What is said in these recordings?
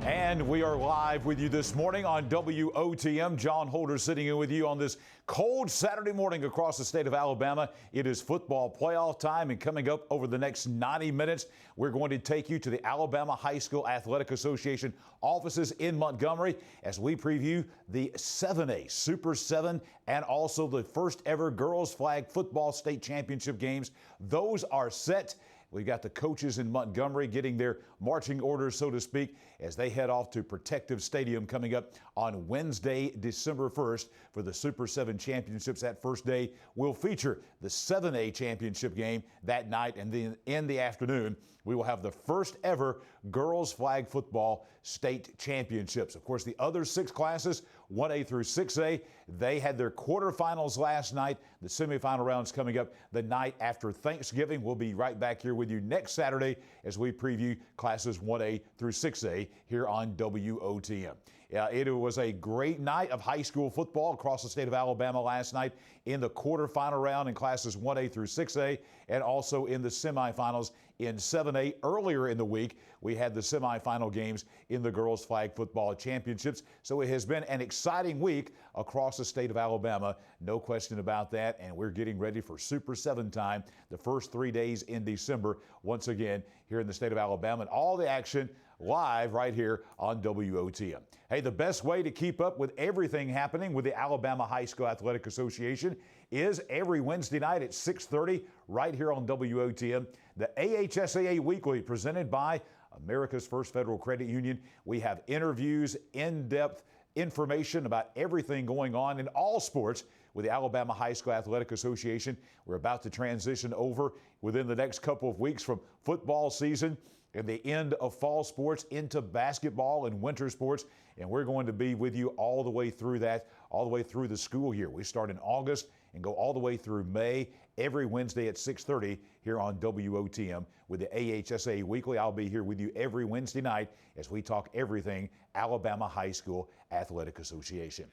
And we are live with you this morning on WOTM. John Holder sitting in with you on this cold Saturday morning across the state of Alabama. It is football playoff time, and coming up over the next 90 minutes, we're going to take you to the Alabama High School Athletic Association offices in Montgomery as we preview the 7A Super 7 and also the first ever girls flag football state championship games. Those are set. We've got the coaches in Montgomery getting their marching orders, so to speak, as they head off to Protective Stadium coming up on Wednesday, December 1st for the Super 7 Championships. That first day will feature the 7A championship game that night, and then in the afternoon, we will have the first ever girls flag football state championships. Of course, the other 6 classes, 1A through 6A, they had their quarterfinals last night. The semifinal rounds coming up the night after Thanksgiving. We'll be right back here with you next Saturday as we preview classes 1A through 6A here on WOTM. It was a great night of high school football across the state of Alabama last night in the quarterfinal round in classes 1A through 6A and also in the semifinals in 7A. Earlier in the week, we had the semifinal games in the girls flag football championships. So it has been an exciting week across the state of Alabama, no question about that. And we're getting ready for Super 7 time, the first 3 days in December, once again here in the state of Alabama, and all the action live right here on WOTM. Hey, the best way to keep up with everything happening with the Alabama High School Athletic Association is every Wednesday night at 6:30 right here on WOTM. The AHSAA Weekly presented by America's First Federal Credit Union. We have interviews, in-depth information about everything going on in all sports with the Alabama High School Athletic Association. We're about to transition over within the next couple of weeks from football season and the end of fall sports into basketball and winter sports. And we're going to be with you all the way through that, all the way through the school year. We start in August and go all the way through May, every Wednesday at 6:30 here on WOTM with the AHSAA Weekly. I'll be here with you every Wednesday night as we talk everything Alabama High School Athletic Association.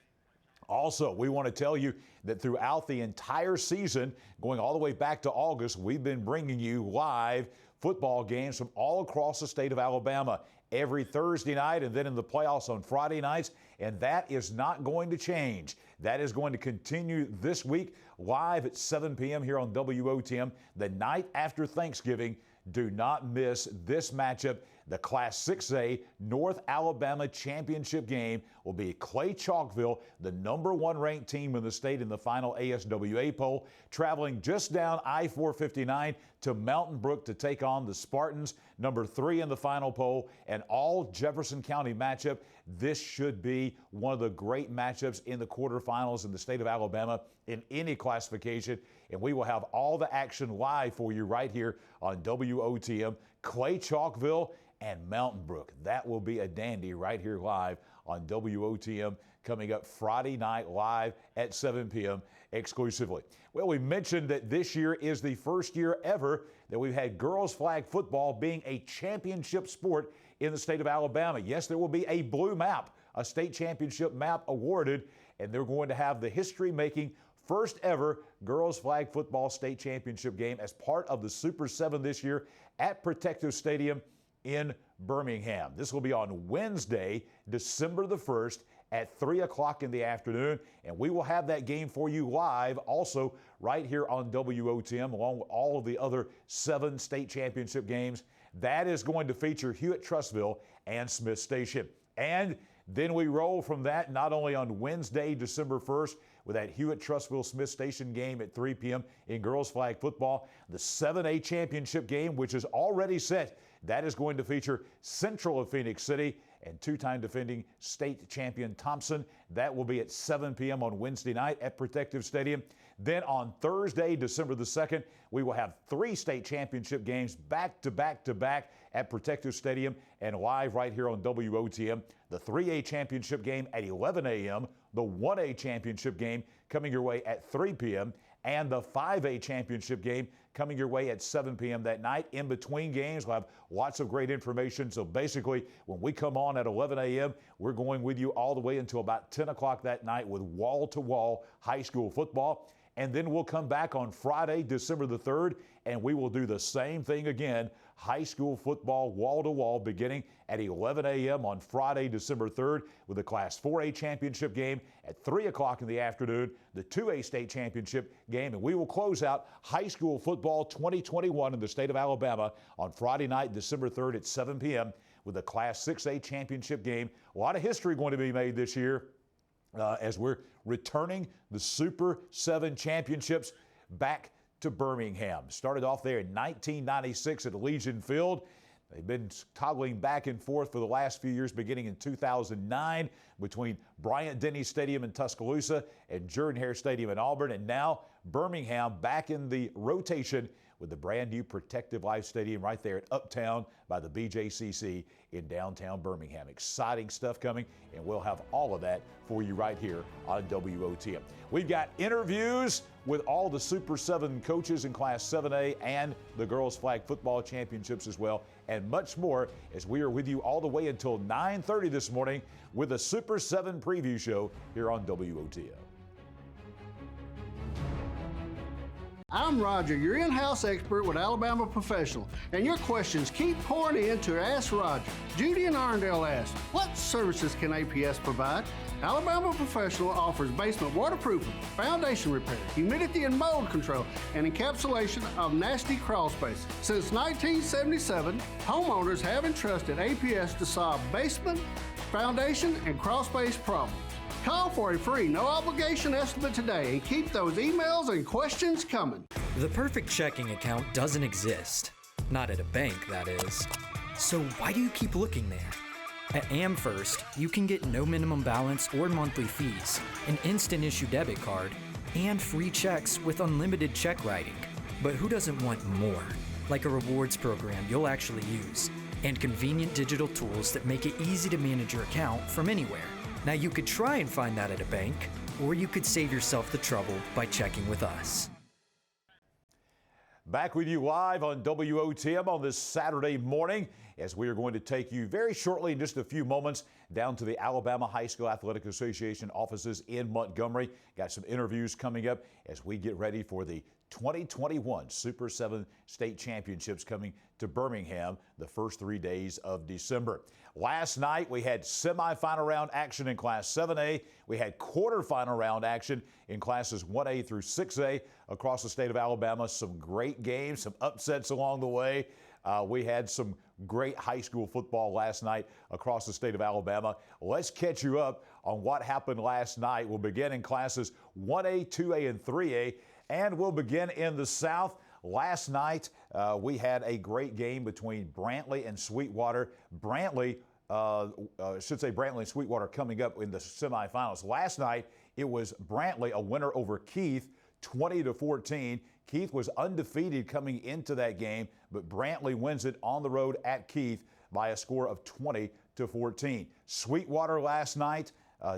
Also, we want to tell you that throughout the entire season, going all the way back to August, we've been bringing you live football games from all across the state of Alabama every Thursday night and then in the playoffs on Friday nights, and that is not going to change. That is going to continue this week live at 7 p.m. here on WOTM the night after Thanksgiving. Do not miss this matchup. The Class 6A North Alabama Championship game will be Clay Chalkville, the #1 ranked team in the state in the final ASWA poll, traveling just down I-459 to Mountain Brook to take on the Spartans, #3 in the final poll, an all Jefferson County matchup. This should be one of the great matchups in the quarterfinals in the state of Alabama in any classification, and we will have all the action live for you right here on WOTM. Clay Chalkville and Mountain Brook. That will be a dandy right here live on WOTM coming up Friday night live at 7 p.m. exclusively. Well, we mentioned that this year is the first year ever that we've had girls flag football being a championship sport in the state of Alabama. Yes, there will be a blue map, a state championship map awarded, and they're going to have the history-making first ever girls flag football state championship game as part of the Super 7 this year at Protective Stadium in Birmingham. This will be on Wednesday, December the 1st at 3 o'clock in the afternoon, and we will have that game for you live also right here on WOTM along with all of the other 7 state championship games. That is going to feature Hewitt-Trussville and Smith Station. And then we roll from that not only on Wednesday, December 1st, with that Hewitt-Trussville Smith Station game at 3 p.m. in girls flag football, the 7A championship game, which is already set. That is going to feature Central of Phoenix City and 2-time defending state champion Thompson. That will be at 7 p.m. on Wednesday night at Protective Stadium. Then on Thursday, December the 2nd, we will have 3 state championship games back to back to back at Protective Stadium and live right here on WOTM. The 3A championship game at 11 a.m., the 1A championship game coming your way at 3 p.m., and the 5A championship game coming your way at 7 p.m. that night. In between games, we'll have lots of great information. So basically, when we come on at 11 a.m., we're going with you all the way until about 10 o'clock that night with wall-to-wall high school football. And then we'll come back on Friday, December the 3rd, and we will do the same thing again. High school football wall-to-wall beginning at 11 a.m. on Friday, December 3rd with the Class 4A championship game at 3 o'clock in the afternoon, the 2A state championship game, and we will close out high school football 2021 in the state of Alabama on Friday night, December 3rd at 7 p.m. with the Class 6A championship game. A lot of history going to be made this year as we're returning the Super 7 championships back to Birmingham. Started off there in 1996 at Legion Field. They've been toggling back and forth for the last few years, beginning in 2009 between Bryant-Denny Stadium in Tuscaloosa and Jordan-Hare Stadium in Auburn, and now Birmingham back in the rotation with the brand new Protective Life Stadium right there at Uptown by the BJCC in downtown Birmingham. Exciting stuff coming, and we'll have all of that for you right here on WOTM. We've got interviews with all the Super 7 coaches in Class 7A and the Girls Flag Football Championships as well, and much more as we are with you all the way until 9:30 this morning with the Super 7 preview show here on WOTM. I'm Roger, your in-house expert with Alabama Professional, and your questions keep pouring in to Ask Roger. Judy in Arndale asked, what services can APS provide? Alabama Professional offers basement waterproofing, foundation repair, humidity and mold control, and encapsulation of nasty crawl spaces. Since 1977, homeowners have entrusted APS to solve basement, foundation, and crawl space problems. Call for a free, no-obligation estimate today and keep those emails and questions coming. The perfect checking account doesn't exist. Not at a bank, that is. So why do you keep looking there? At AmFirst, you can get no minimum balance or monthly fees, an instant issue debit card, and free checks with unlimited check writing. But who doesn't want more? Like a rewards program you'll actually use, and convenient digital tools that make it easy to manage your account from anywhere. Now you could try and find that at a bank, or you could save yourself the trouble by checking with us. Back with you live on WOTM on this Saturday morning as we are going to take you very shortly in just a few moments down to the Alabama High School Athletic Association offices in Montgomery. Got some interviews coming up as we get ready for the 2021 Super 7 State Championships coming to Birmingham the first 3 days of December. Last night we had semifinal round action in Class 7A. We had quarterfinal round action in Classes 1A through 6A across the state of Alabama. Some great games, some upsets along the way. We had some great high school football last night across the state of Alabama. Let's catch you up on what happened last night. We'll begin in Classes 1A, 2A, and 3A, and we'll begin in the South. Last night, we had a great game between Brantley and Sweetwater. Brantley and Sweetwater coming up in the semifinals. Last night, it was Brantley, a winner over Keith, 20-14. Keith was undefeated coming into that game, but Brantley wins it on the road at Keith by a score of 20-14. Sweetwater last night,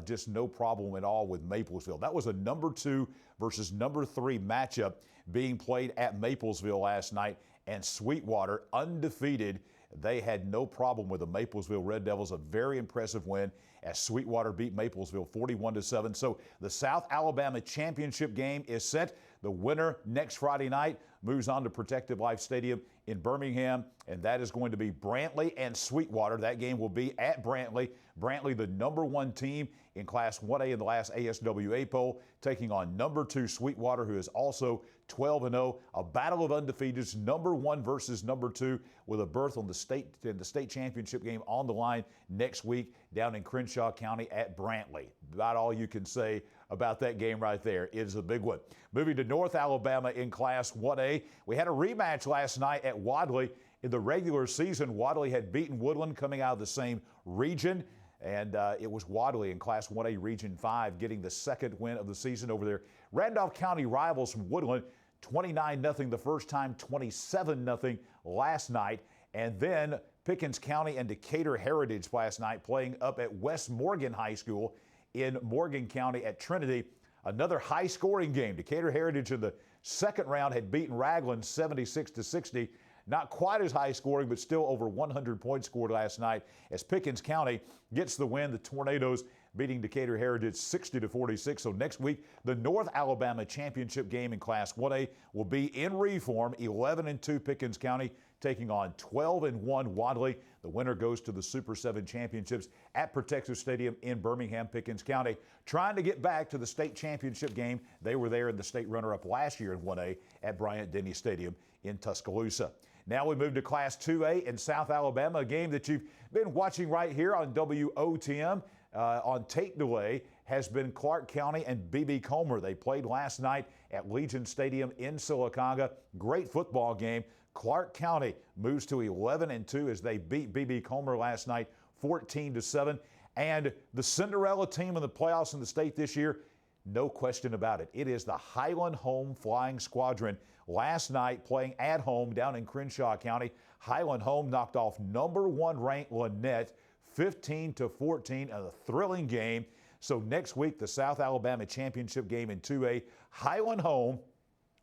just no problem at all with Maplesville. That was a number 2 versus number 3 matchup being played at Maplesville last night, and Sweetwater undefeated. They had no problem with the Maplesville Red Devils. A very impressive win as Sweetwater beat Maplesville 41-7. So the South Alabama Championship game is set. The winner next Friday night moves on to Protective Life Stadium in Birmingham, and that is going to be Brantley and Sweetwater. That game will be at Brantley. Brantley, the number 1 team in Class 1A in the last ASWA poll, taking on number 2 Sweetwater, who is also 12-0. A battle of undefeateds, number 1 versus number 2, with a berth on the state championship game on the line next week down in Crenshaw County at Brantley. About all you can say about that game right there. It is a big one. Moving to North Alabama in Class 1A, we had a rematch last night at Wadley. In the regular season, Wadley had beaten Woodland coming out of the same region, and it was Wadley in Class 1A Region 5 getting the second win of the season over their Randolph County rivals from Woodland, 29-0 the first time, 27-0 last night. And then Pickens County and Decatur Heritage last night playing up at West Morgan High School in Morgan County at Trinity. Another high-scoring game. Decatur Heritage in the second round had beaten Ragland 76-60. Not quite as high-scoring, but still over 100 points scored last night as Pickens County gets the win. The Tornadoes beating Decatur Heritage 60-46. So next week, the North Alabama Championship game in Class 1A will be in reform. 11-2 Pickens County taking on 12-1 Wadley. The winner goes to the Super 7 Championships at Protective Stadium in Birmingham, Pickens County, trying to get back to the state championship game. They were there in the state runner-up last year in 1A at Bryant-Denny Stadium in Tuscaloosa. Now we move to Class 2A in South Alabama, a game that you've been watching right here on WOTM on tape delay has been Clark County and B.B. Comer. They played last night at Legion Stadium in Sylacauga. Great football game. Clark County moves to 11-2 as they beat B.B. Comer last night 14-7. And the Cinderella team in the playoffs in the state this year, no question about it. It is the Highland Home Flying Squadron. Last night, playing at home down in Crenshaw County, Highland Home knocked off number 1 ranked Lynette 15-14 in a thrilling game. So next week, the South Alabama Championship game in 2A, Highland Home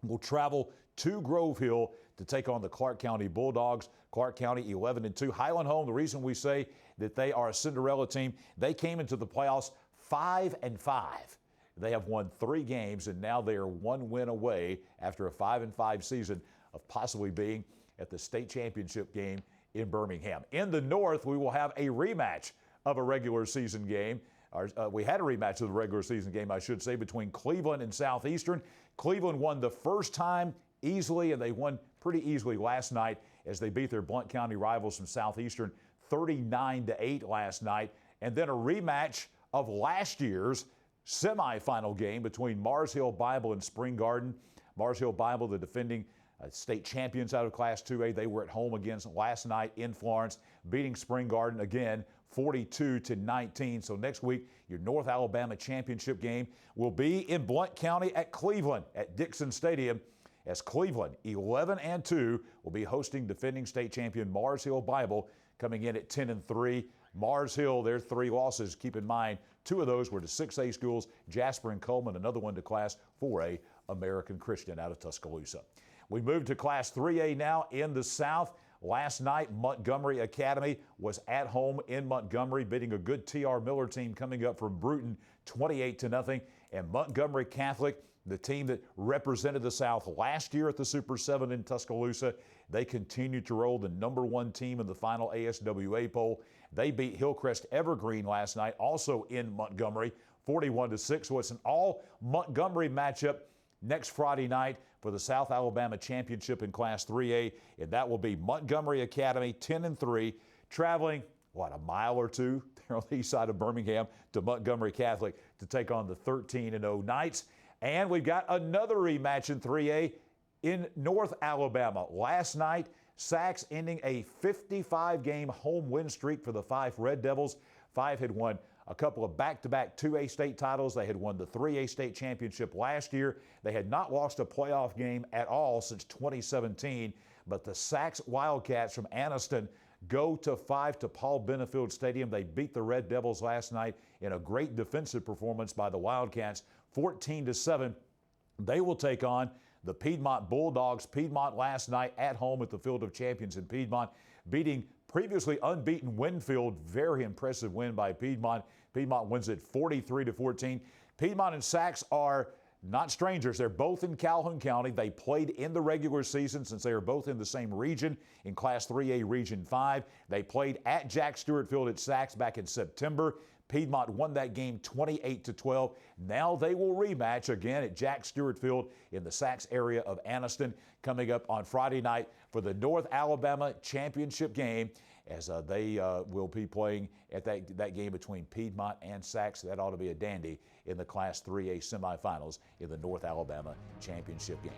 will travel to Grove Hill to take on the Clark County Bulldogs. Clark County 11-2. Highland Home, the reason we say that they are a Cinderella team, they came into the playoffs 5-5. They have won 3 games, and now they are 1 win away after a 5-5 season of possibly being at the state championship game in Birmingham. In the North, we will have a rematch of a regular season game. We had a rematch of the regular season game, I should say, between Cleveland and Southeastern. Cleveland won the first time easily, and they won pretty easily last night as they beat their Blount County rivals from Southeastern 39-8 last night. And then a rematch of last year's semifinal game between Mars Hill Bible and Spring Garden. Mars Hill Bible, the defending state champions out of Class 2A, they were at home against last night in Florence, beating Spring Garden again 42-19. So next week, your North Alabama championship game will be in Blount County at Cleveland at Dixon Stadium, as Cleveland, 11-2, will be hosting defending state champion Mars Hill Bible, coming in at 10-3. Mars Hill, their 3 losses, keep in mind, 2 of those were to 6A schools, Jasper and Coleman, another one to Class 4A, American Christian out of Tuscaloosa. We move to Class 3A now in the South. Last night, Montgomery Academy was at home in Montgomery, beating a good T.R. Miller team coming up from Bruton 28-0. And Montgomery Catholic, the team that represented the South last year at the Super 7 in Tuscaloosa, they continue to roll, the number 1 team in the final AHSAA poll. They beat Hillcrest Evergreen last night, also in Montgomery, 41-6. So it's an all-Montgomery matchup next Friday night for the South Alabama Championship in Class 3A, and that will be Montgomery Academy 10-3, traveling, a mile or 2 there on the east side of Birmingham to Montgomery Catholic to take on the 13-0 Knights. And we've got another rematch in 3A in North Alabama. Last night, Sachs ending a 55-game home win streak for the Fife Red Devils. Fife had won a couple of back-to-back 2A state titles. They had won the 3A state championship last year. They had not lost a playoff game at all since 2017. But the Sachs Wildcats from Anniston go to 5 to Paul Benefield Stadium. They beat the Red Devils last night in a great defensive performance by the Wildcats, 14-7. They will take on the Piedmont Bulldogs. Piedmont last night at home at the Field of Champions in Piedmont, beating previously unbeaten Winfield. Very impressive win by Piedmont. Piedmont wins it 43-14. Piedmont and Sachs are not strangers. They're both in Calhoun County. They played in the regular season since they are both in the same region in Class 3A Region 5. They played at Jack Stewart Field at Sachs back in September. Piedmont won that game 28-12. Now they will rematch again at Jack Stewart Field in the Sachs area of Anniston, coming up on Friday night for the North Alabama Championship game, as they will be playing at that game between Piedmont and Sachs. That ought to be a dandy in the Class 3A semifinals in the North Alabama Championship game.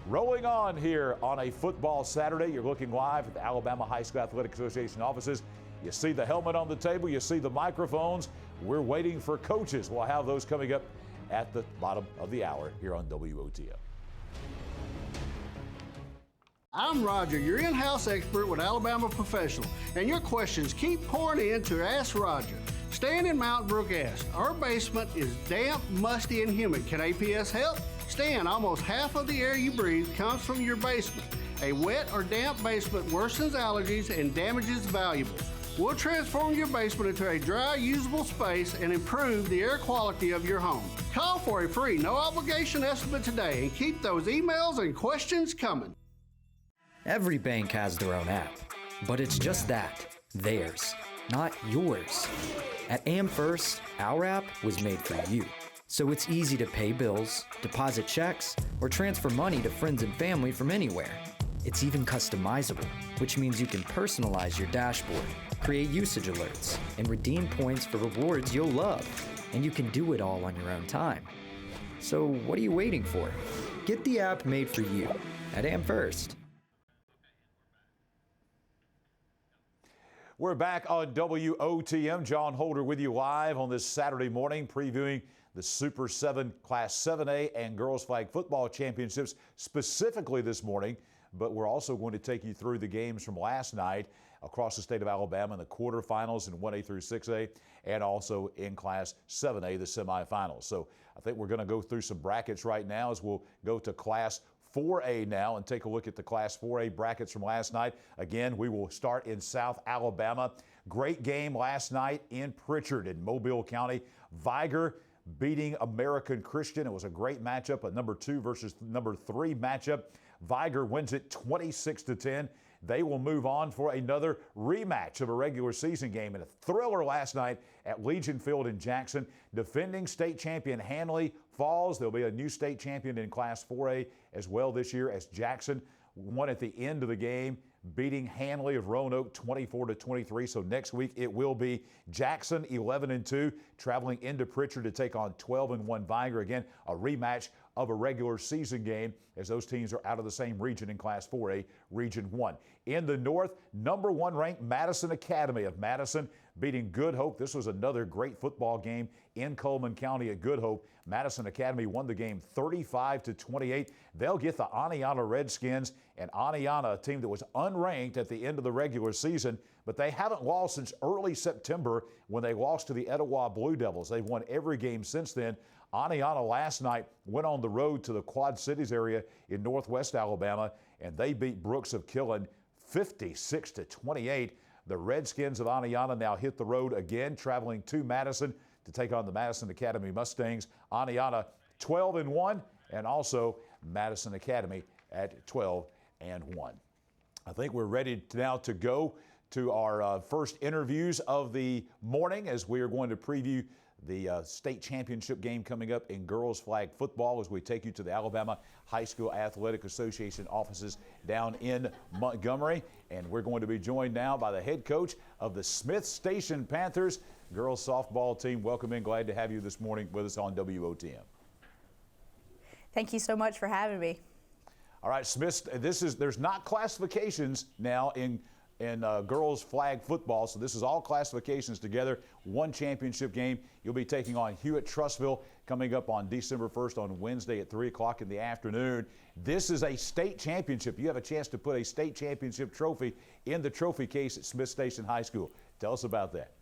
Rolling on here on a football Saturday, you're looking live at the Alabama High School Athletic Association offices. You see the helmet on the table, you see the microphones. We're waiting for coaches. We'll have those coming up at the bottom of the hour here on WOTM. I'm Roger, your in-house expert with Alabama Professional, and your questions keep pouring in to Ask Roger. Stan in Mountain Brook asked, our basement is damp, musty, and humid. Can APS help? Stan, almost half of the air you breathe comes from your basement. A wet or damp basement worsens allergies and damages valuables. We'll transform your basement into a dry, usable space and improve the air quality of your home. Call for a free, no-obligation estimate today and keep those emails and questions coming. Every bank has their own app, but it's just that, theirs, not yours. At AmFirst, our app was made for you. So it's easy to pay bills, deposit checks, or transfer money to friends and family from anywhere. It's even customizable, which means you can personalize your dashboard, create usage alerts, and redeem points for rewards you'll love. And you can do it all on your own time. So what are you waiting for? Get the app made for you at AmFirst. We're back on WOTM. John Holder with you live on this Saturday morning, previewing the Super 7 Class 7A and Girls Flag Football Championships specifically this morning. But we're also going to take you through the games from last night across the state of Alabama in the quarterfinals in 1A through 6A and also in Class 7A, the semifinals. So I think we're going to go through some brackets right now as we'll go to Class 4A now and take a look at the Class 4A brackets from last night. Again, we will start in South Alabama. Great game last night in Pritchard in Mobile County. Viger beating American Christian. It was a great matchup, a number 2 versus number 3 matchup. Viger wins it 26-10. They will move on for another rematch of a regular season game and a thriller last night at Legion Field in Jackson. Defending state champion Hanley falls. There'll be a new state champion in Class 4A as well this year as Jackson won at the end of the game, beating Hanley of Roanoke 24-23. So next week it will be Jackson 11-2 traveling into Pritchard to take on 12-1 Viger. Again, a rematch of a regular season game as those teams are out of the same region in Class 4A, Region 1. In the North, number 1 ranked Madison Academy of Madison beating Good Hope. This was another great football game in Coleman County at Good Hope. Madison Academy won the game 35-28. They'll get the Aniana Redskins, and Aniana, a team that was unranked at the end of the regular season, but they haven't lost since early September when they lost to the Etowah Blue Devils. They've won every game since then. Aniana last night went on the road to the Quad Cities area in northwest Alabama, and they beat Brooks of Killen 56-28. The Redskins of Aniana now hit the road again, traveling to Madison to take on the Madison Academy Mustangs. Aniana 12-1, and also Madison Academy at 12-1. I think we're ready now to go to our first interviews of the morning as we are going to preview the state championship game coming up in girls flag football as we take you to the Alabama High School Athletic Association offices down in Montgomery. And we're going to be joined now by the head coach of the Smith Station Panthers girls softball team. Welcome in. Glad to have you this morning with us on WOTM. Thank you so much for having me. All right, Smith, there's not classifications now in girls flag football, so this is all classifications together. One championship game. You'll be taking on Hewitt-Trussville coming up on December 1st on Wednesday at 3 o'clock in the afternoon. This is a state championship. You have a chance to put a state championship trophy in the trophy case at Smith Station High School. Tell us about that.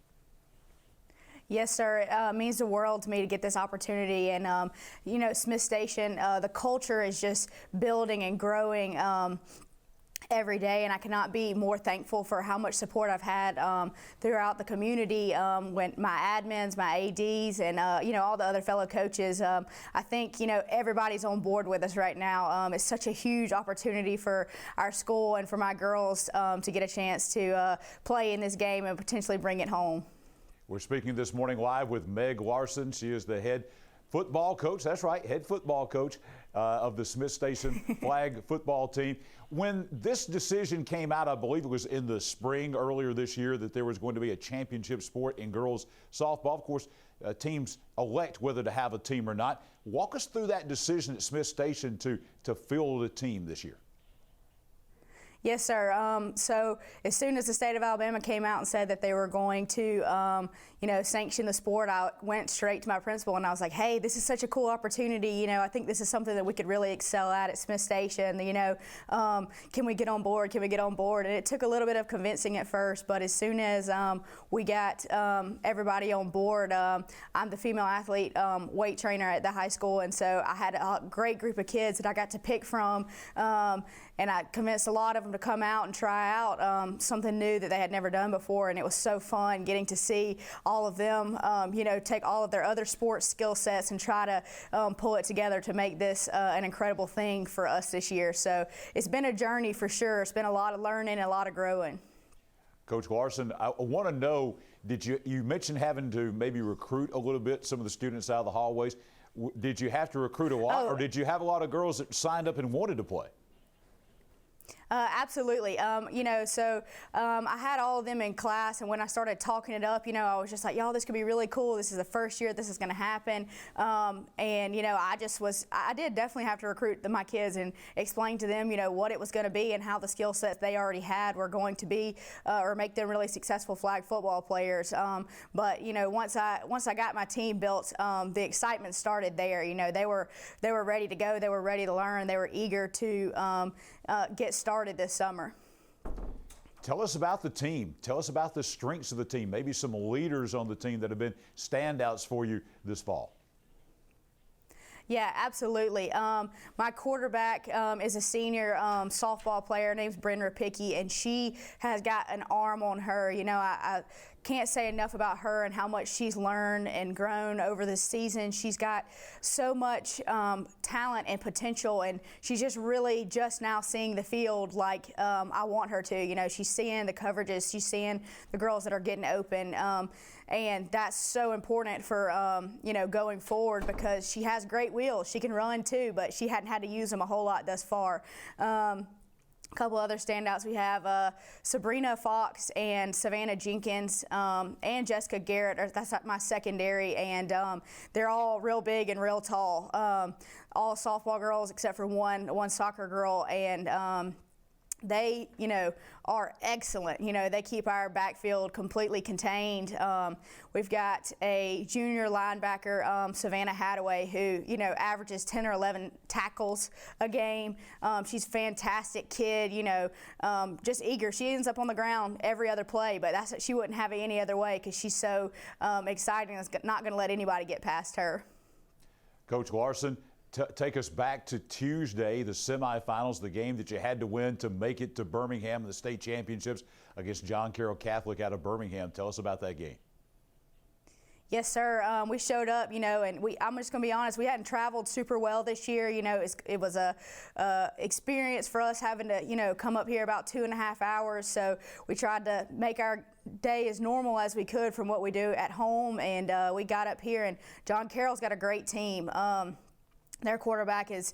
Yes, sir. It means the world to me to get this opportunity. And, you know, Smith Station, the culture is just building and growing every day, and I cannot be more thankful for how much support I've had throughout the community, when my admins, my ADs, and you know, all the other fellow coaches. I think, you know, everybody's on board with us right now. It's such a huge opportunity for our school and for my girls to get a chance to play in this game and potentially bring it home. We're speaking this morning live with Meg Larson. She is the head football coach. That's right, head football coach of the Smith Station flag football team. When this decision came out, I believe it was in the spring earlier this year, that there was going to be a championship sport in girls softball. Of course, teams elect whether to have a team or not. Walk us through that decision at Smith Station to field a team this year. Yes, sir. So as soon as the state of Alabama came out and said that they were going to, you know, sanction the sport, I went straight to my principal and I was like, hey, this is such a cool opportunity. You know, I think this is something that we could really excel at Smith Station. You know, can we get on board? Can we get on board? And it took a little bit of convincing at first, but as soon as we got everybody on board, I'm the female athlete weight trainer at the high school, and so I had a great group of kids that I got to pick from. And I convinced a lot of them to come out and try out something new that they had never done before, and it was so fun getting to see all of them, take all of their other sports skill sets and try to pull it together to make this an incredible thing for us this year. So it's been a journey for sure. It's been a lot of learning and a lot of growing. Coach Larson, I want to know, you mentioned having to maybe recruit a little bit some of the students out of the hallways. Did you have to recruit a lot, or did you have a lot of girls that signed up and wanted to play? Absolutely. I had all of them in class, and when I started talking it up, I was just like, y'all, this could be really cool. This is the first year this is going to happen. I did definitely have to recruit my kids and explain to them, what it was going to be and how the skill sets they already had were going to be or make them really successful flag football players. Once I got my team built, the excitement started there. They were ready to go. They were ready to learn. They were eager to get started this summer. Tell us about the team. Tell us about the strengths of the team, maybe some leaders on the team that have been standouts for you this fall. Yeah, absolutely. My quarterback is a senior softball player. Her name's Bryn Rapicki, and she has got an arm on her. I can't say enough about her and how much she's learned and grown over this season. She's got so much talent and potential, and she's just really just now seeing the field like I want her to. She's seeing the coverages, she's seeing the girls that are getting open, and that's so important for going forward, because she has great wheels. She can run too, but she hadn't had to use them a whole lot thus far. A couple other standouts we have Sabrina Fox and Savannah Jenkins and Jessica Garrett. That's my secondary, and they're all real big and real tall. All softball girls except for one soccer girl, and they, are excellent. They keep our backfield completely contained. We've got a junior linebacker, Savannah Hadaway, who, averages 10 or 11 tackles a game. She's a fantastic kid, just eager. She ends up on the ground every other play, but she wouldn't have it any other way because she's so exciting. It's not going to let anybody get past her. Coach Larson, take us back to Tuesday, the semifinals, the game that you had to win to make it to Birmingham in the state championships against John Carroll Catholic out of Birmingham. Tell us about that game. Yes, sir. We showed up, and I'm just going to be honest, we hadn't traveled super well this year. It was a experience for us having to, come up here about 2.5 hours. So we tried to make our day as normal as we could from what we do at home. And we got up here, and John Carroll's got a great team. Their quarterback is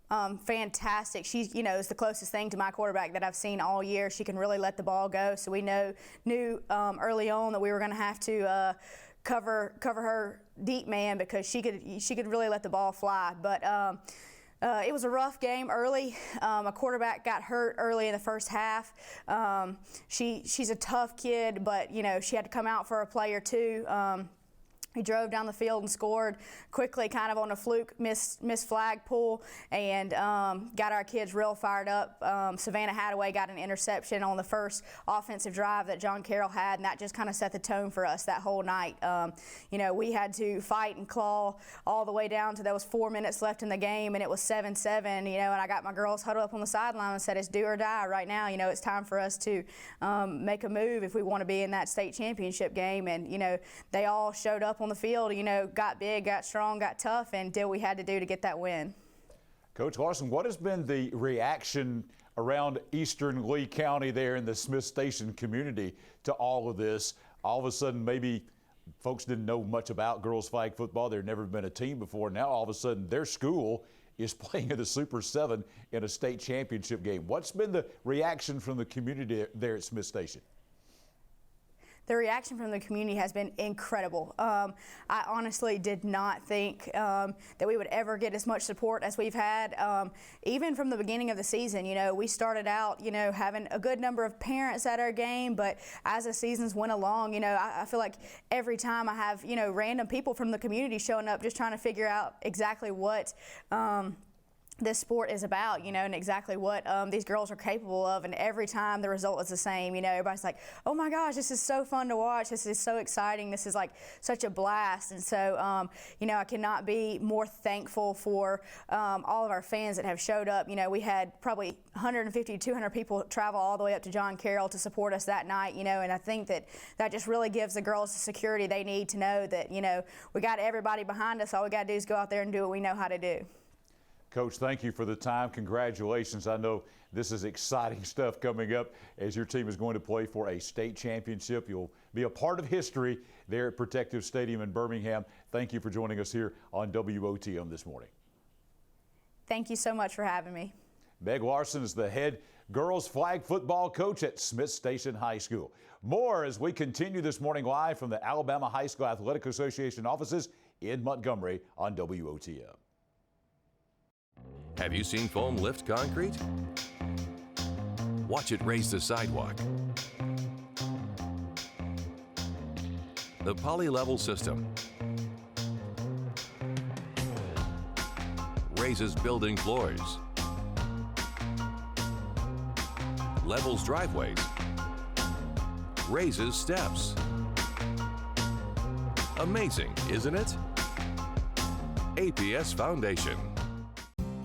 fantastic. She, is the closest thing to my quarterback that I've seen all year. She can really let the ball go. So we knew early on that we were going to have to cover her deep man, because she could really let the ball fly. But it was a rough game early. A quarterback got hurt early in the first half. She's a tough kid, but she had to come out for a play or two. He drove down the field and scored quickly, kind of on a fluke, missed flag pull, and got our kids real fired up. Savannah Hadaway got an interception on the first offensive drive that John Carroll had, and that just kind of set the tone for us that whole night. We had to fight and claw all the way down to there was 4 minutes left in the game, and it was 7-7. And I got my girls huddled up on the sideline and said, "It's do or die right now. It's time for us to make a move if we want to be in that state championship game." And they all showed up on the field, got big, got strong, got tough, and did what we had to do to get that win. Coach Larson, what has been the reaction around Eastern Lee County there in the Smith Station community to all of this? All of a sudden, maybe folks didn't know much about girls flag football. There'd never been a team before. Now, all of a sudden, their school is playing in the Super 7 in a state championship game. What's been the reaction from the community there at Smith Station? The reaction from the community has been incredible. I honestly did not think that we would ever get as much support as we've had. Even from the beginning of the season, we started out, having a good number of parents at our game, but as the seasons went along, I feel like every time I have, random people from the community showing up just trying to figure out exactly what this sport is about, and exactly what these girls are capable of. And every time the result is the same, everybody's like, oh my gosh, this is so fun to watch. This is so exciting. This is like such a blast. And so, I cannot be more thankful for all of our fans that have showed up. We had probably 150 to 200 people travel all the way up to John Carroll to support us that night, and I think that just really gives the girls the security they need to know that, we got everybody behind us. All we got to do is go out there and do what we know how to do. Coach, thank you for the time. Congratulations. I know this is exciting stuff coming up as your team is going to play for a state championship. You'll be a part of history there at Protective Stadium in Birmingham. Thank you for joining us here on WOTM this morning. Thank you so much for having me. Meg Larson is the head girls flag football coach at Smith Station High School. More as we continue this morning live from the Alabama High School Athletic Association offices in Montgomery on WOTM. Have you seen foam lift concrete? Watch it raise the sidewalk. The poly-level system raises building floors, levels driveways, raises steps. Amazing, isn't it? APS Foundation.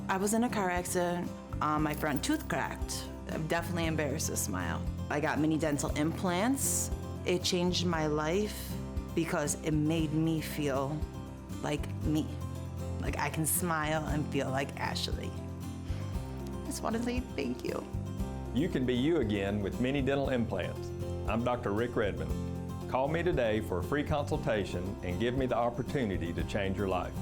I was in a car accident. My front tooth cracked. I'm definitely embarrassed to smile. I got mini dental implants. It changed my life because it made me feel like me. Like I can smile and feel like Ashley. I just want to say thank you. You can be you again with mini dental implants. I'm Dr. Rick Redmond. Call me today for a free consultation and give me the opportunity to change your life.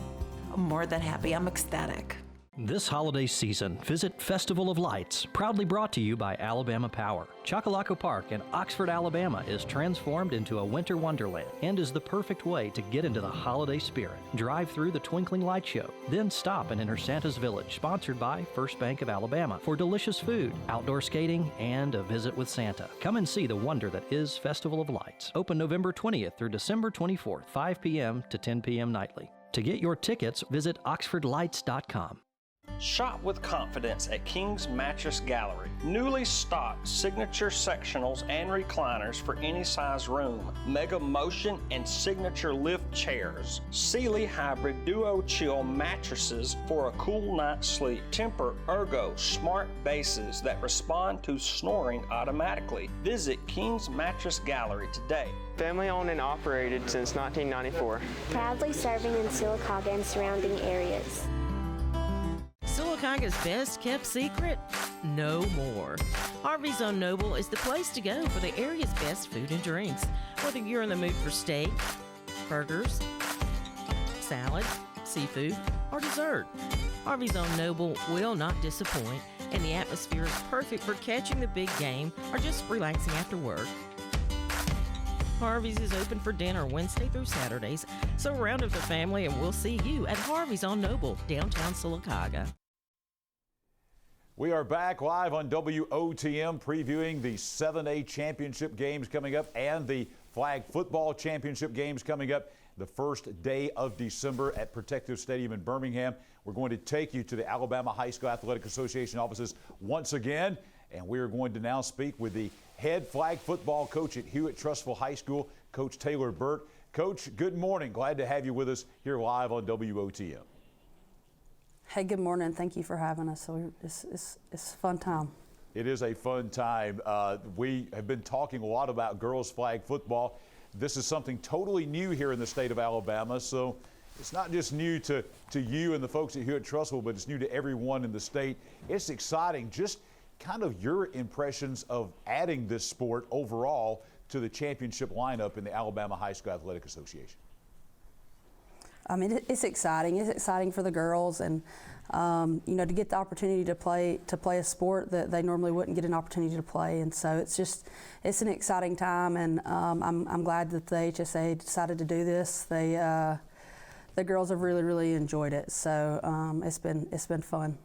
I'm more than happy. I'm ecstatic. This holiday season, visit Festival of Lights, proudly brought to you by Alabama Power. Chocolaco Park in Oxford, Alabama is transformed into a winter wonderland and is the perfect way to get into the holiday spirit. Drive through the Twinkling Light Show, then stop and enter Santa's Village, sponsored by First Bank of Alabama, for delicious food, outdoor skating, and a visit with Santa. Come and see the wonder that is Festival of Lights. Open November 20th through December 24th, 5 p.m. to 10 p.m. nightly. To get your tickets, visit oxfordlights.com. Shop with confidence at King's Mattress Gallery. Newly stocked signature sectionals and recliners for any size room. Mega Motion and signature lift chairs. Sealy Hybrid Duo Chill mattresses for a cool night's sleep. Temper Ergo smart bases that respond to snoring automatically. Visit King's Mattress Gallery today. Family owned and operated since 1994. Proudly serving in Sylacauga and surrounding areas. Sylacauga's best kept secret? No more. Harvey's on Noble is the place to go for the area's best food and drinks. Whether you're in the mood for steak, burgers, salad, seafood, or dessert, Harvey's on Noble will not disappoint, and the atmosphere is perfect for catching the big game or just relaxing after work. Harvey's is open for dinner Wednesday through Saturdays, so round up the family and we'll see you at Harvey's on Noble, downtown Sylacauga. We are back live on WOTM previewing the 7A championship games coming up and the flag football championship games coming up the first day of December at Protective Stadium in Birmingham. We're going to take you to the Alabama High School Athletic Association offices once again, and we are going to now speak with the head flag football coach at Hewitt-Trussville High School, Coach Taylor Burt. Coach, good morning. Glad to have you with us here live on WOTM. Hey, good morning. Thank you for having us. So it's a fun time. It is a fun time. We have been talking a lot about girls flag football. This is something totally new here in the state of Alabama. So it's not just new to you and the folks at Hewitt-Trussville, but it's new to everyone in the state. It's exciting. Just kind of your impressions of adding this sport overall to the championship lineup in the Alabama High School Athletic Association. I mean, it's exciting. It's exciting for the girls, and to get the opportunity to play a sport that they normally wouldn't get an opportunity to play. And so it's an exciting time, and I'm glad that the AHSAA decided to do this. The girls have really enjoyed it. So it's been fun.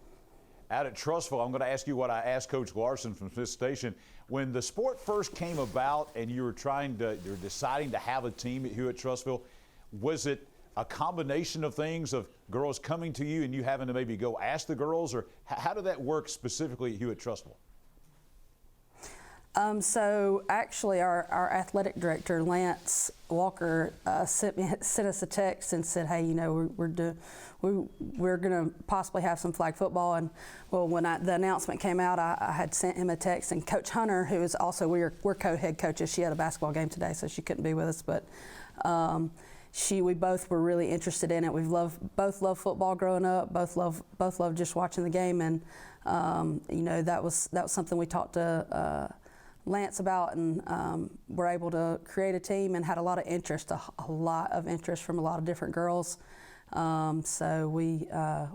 Out at Trussville, I'm going to ask you what I asked Coach Larson from Smith Station. When the sport first came about and you were deciding to have a team at Hewitt-Trussville, was it a combination of things of girls coming to you and you having to maybe go ask the girls, or how did that work specifically at Hewitt-Trussville? So actually, our athletic director, Lance Walker, sent us a text and said, "Hey, you know, we're going to possibly have some flag football." And well, when the announcement came out, I had sent him a text, and Coach Hunter, who is also we're co-head coaches, she had a basketball game today, so she couldn't be with us, but. We both were really interested in it. Both loved football growing up. Both loved just watching the game, and you know, that was something we talked to Lance about, and were able to create a team and had a lot of interest, a lot of interest from a lot of different girls. So we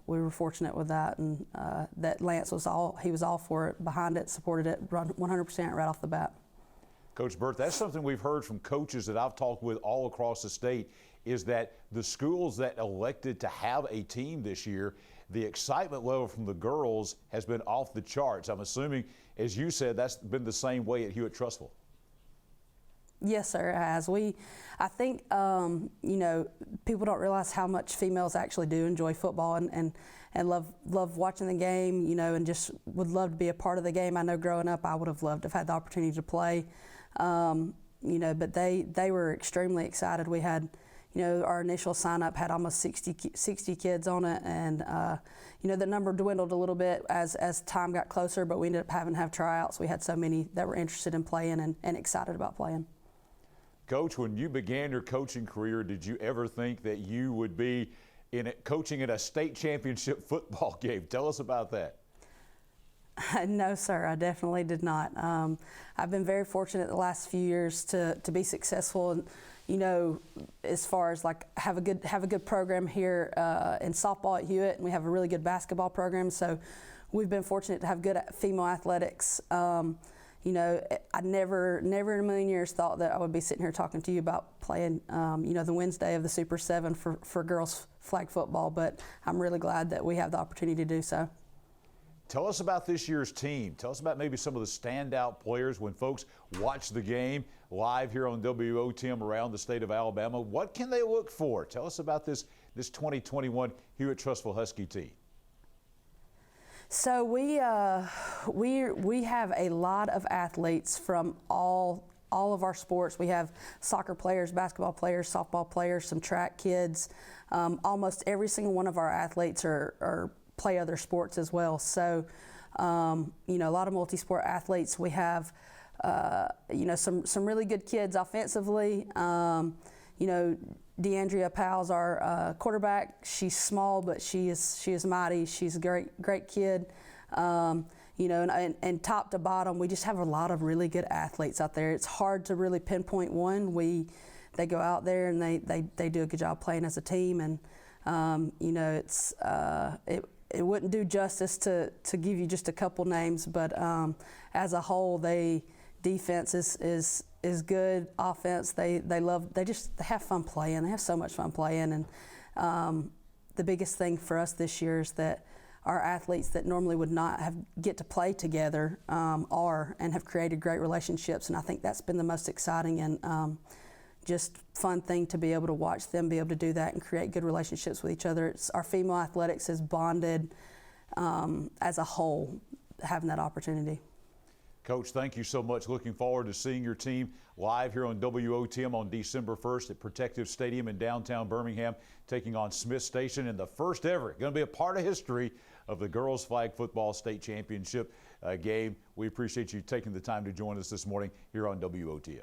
were fortunate with that, and that Lance was all for it, behind it, supported it 100% right off the bat. Coach Burt, that's something we've heard from coaches that I've talked with all across the state, is that the schools that elected to have a team this year, the excitement level from the girls has been off the charts. I'm assuming, as you said, that's been the same way at Hewitt-Trussville. Yes, sir, it has. I think, you know, people don't realize how much females actually do enjoy football and love watching the game, you know, and just would love to be a part of the game. I know growing up, I would have loved to have had the opportunity to play, you know, but they were extremely excited. We had, you know, our initial sign-up had almost 60 kids on it, and, you know, the number dwindled a little bit as time got closer, but we ended up having to have tryouts. We had so many that were interested in playing and excited about playing. Coach, when you began your coaching career, did you ever think that you would be coaching at a state championship football game? Tell us about that. No, sir, I definitely did not. I've been very fortunate the last few years to be successful, and you know, as far as like have a good program here in softball at Hewitt, and we have a really good basketball program. So we've been fortunate to have good female athletics. You know, I never in a million years thought that I would be sitting here talking to you about playing, you know, the Wednesday of the Super 7 for girls flag football, but I'm really glad that we have the opportunity to do so. Tell us about this year's team. Tell us about maybe some of the standout players when folks watch the game live here on WOTM around the state of Alabama. What can they look for? Tell us about this 2021 Hewitt-Trussville Husky team. So we have a lot of athletes from all of our sports. We have soccer players, basketball players, softball players, some track kids. Almost every single one of our athletes are play other sports as well. So, you know, a lot of multi-sport athletes. We have, you know, some really good kids offensively. You know, DeAndrea Powell's our quarterback. She's small, but she is mighty. She's a great kid. You know, and top to bottom, we just have a lot of really good athletes out there. It's hard to really pinpoint one. They go out there and they do a good job playing as a team, and you know, it wouldn't do justice to give you just a couple names, but as a whole, defense is good. Offense, they have fun playing. They have so much fun playing, and the biggest thing for us this year is that our athletes that normally would not get to play together are and have created great relationships, and I think that's been the most exciting and just fun thing to be able to watch them be able to do that and create good relationships with each other. Our female athletics is bonded as a whole, having that opportunity. Coach, thank you so much. Looking forward to seeing your team live here on WOTM on December 1st at Protective Stadium in downtown Birmingham, taking on Smith Station in the first ever, going to be a part of history of the girls flag football state championship game. We appreciate you taking the time to join us this morning here on WOTM.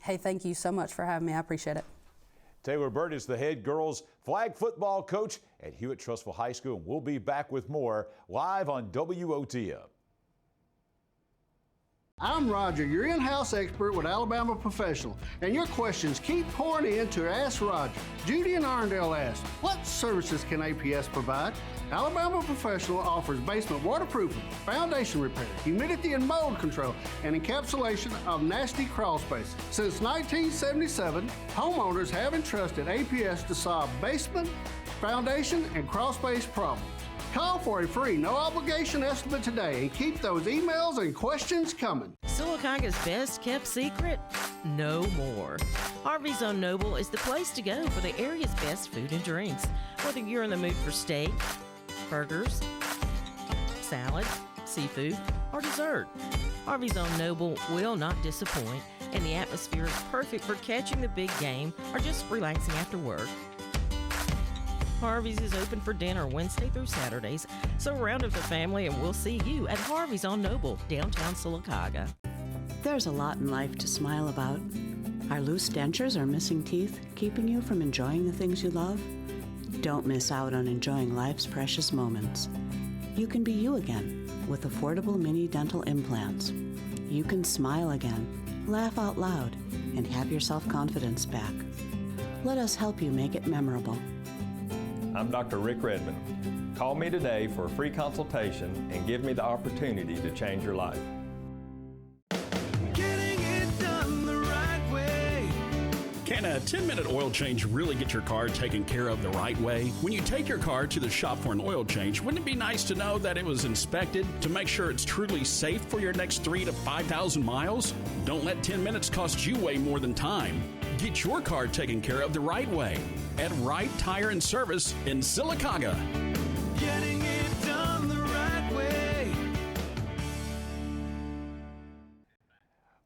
Hey, thank you so much for having me. I appreciate it. Taylor Burt is the head girls flag football coach at Hewitt-Trussville High School, and we'll be back with more live on WOTM. I'm Roger, your in-house expert with Alabama Professional, and your questions keep pouring in to Ask Roger. Judy in Arndale asks, what services can APS provide? Alabama Professional offers basement waterproofing, foundation repair, humidity and mold control, and encapsulation of nasty crawl spaces. Since 1977, homeowners have entrusted APS to solve basement, foundation, and crawl space problems. Call for a free, no-obligation estimate today and keep those emails and questions coming. Sylacauga's best kept secret? No more. Harvey's on Noble is the place to go for the area's best food and drinks. Whether you're in the mood for steak, burgers, salad, seafood, or dessert, Harvey's on Noble will not disappoint, and the atmosphere is perfect for catching the big game or just relaxing after work. Harvey's is open for dinner Wednesday through Saturdays, so round up the family and we'll see you at Harvey's on Noble, downtown Sylacauga. There's a lot in life to smile about. Are loose dentures or missing teeth keeping you from enjoying the things you love? Don't miss out on enjoying life's precious moments. You can be you again with affordable mini dental implants. You can smile again, laugh out loud, and have your self-confidence back. Let us help you make it memorable. I'm Dr. Rick Redmond. Call me today for a free consultation and give me the opportunity to change your life. Getting it done the right way. Can a 10-minute oil change really get your car taken care of the right way? When you take your car to the shop for an oil change, wouldn't it be nice to know that it was inspected to make sure it's truly safe for your next 3,000 to 5,000 miles? Don't let 10 minutes cost you way more than time. Get your car taken care of the right way at Wright Tire and Service in Sylacauga. Getting it done the right way.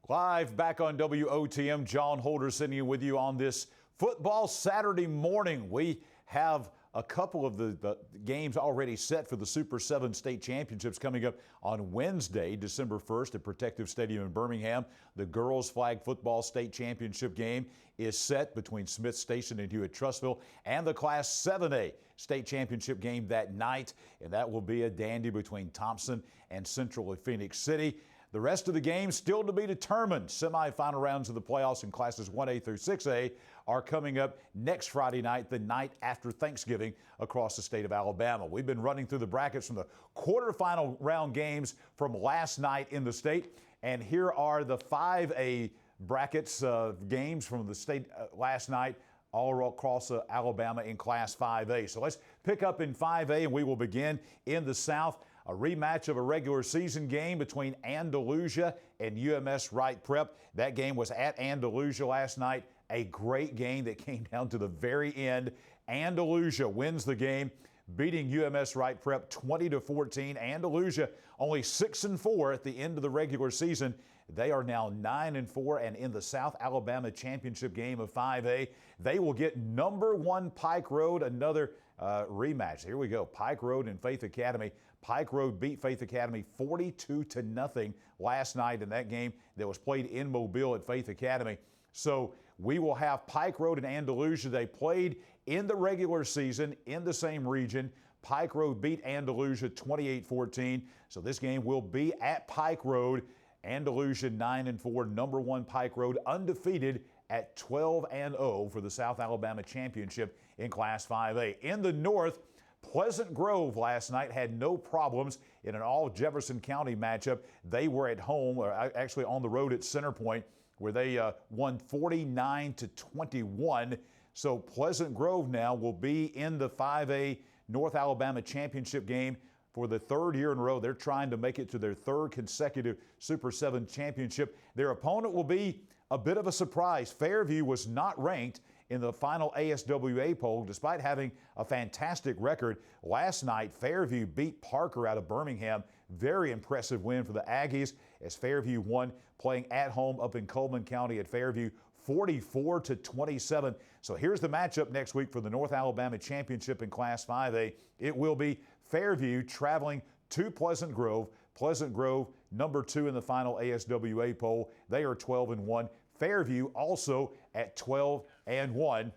Live back on WOTM, John Holder sitting with you on this football Saturday morning. We have a couple of the games already set for the Super 7 state championships coming up on Wednesday, December 1st at Protective Stadium in Birmingham. The girls flag football state championship game is set between Smith Station and Hewitt-Trussville, and the Class 7A state championship game that night, and that will be a dandy between Thompson and Central of Phoenix City. The rest of the games still to be determined. Semifinal rounds of the playoffs in classes 1A through 6A are coming up next Friday night, the night after Thanksgiving, across the state of Alabama. We've been running through the brackets from the quarterfinal round games from last night in the state, and here are the 5A brackets games from the state last night all across Alabama in Class 5A. So let's pick up in 5A, and we will begin in the South. A rematch of a regular season game between Andalusia and UMS Wright Prep. That game was at Andalusia last night. A great game that came down to the very end. Andalusia wins the game, beating UMS Wright Prep 20-14. Andalusia only 6-4 at the end of the regular season. They are now 9-4, and in the South Alabama Championship game of 5A, they will get number 1 Pike Road, another rematch. Here we go. Pike Road and Faith Academy. Pike Road beat Faith Academy 42-0 last night in that game that was played in Mobile at Faith Academy. So we will have Pike Road and Andalusia. They played in the regular season in the same region. Pike Road beat Andalusia 28-14. So this game will be at Pike Road. Andalusia 9-4, number 1 Pike Road, undefeated at 12-0 for the South Alabama Championship in Class 5A. In the North, Pleasant Grove last night had no problems in an all Jefferson County matchup. They were at home, or actually on the road at Center Point, where they won 49-21. So Pleasant Grove now will be in the 5A North Alabama Championship game for the 3rd year in a row. They're trying to make it to their 3rd consecutive Super 7 championship. Their opponent will be a bit of a surprise. Fairview was not ranked in the final AHSAA poll, despite having a fantastic record. Last night, Fairview beat Parker out of Birmingham. Very impressive win for the Aggies as Fairview won, playing at home up in Coleman County at Fairview, 44-27. So here's the matchup next week for the North Alabama Championship in Class 5A. It will be Fairview traveling to Pleasant Grove. Pleasant Grove, number 2 in the final AHSAA poll. They are 12-1. Fairview also at 12-1,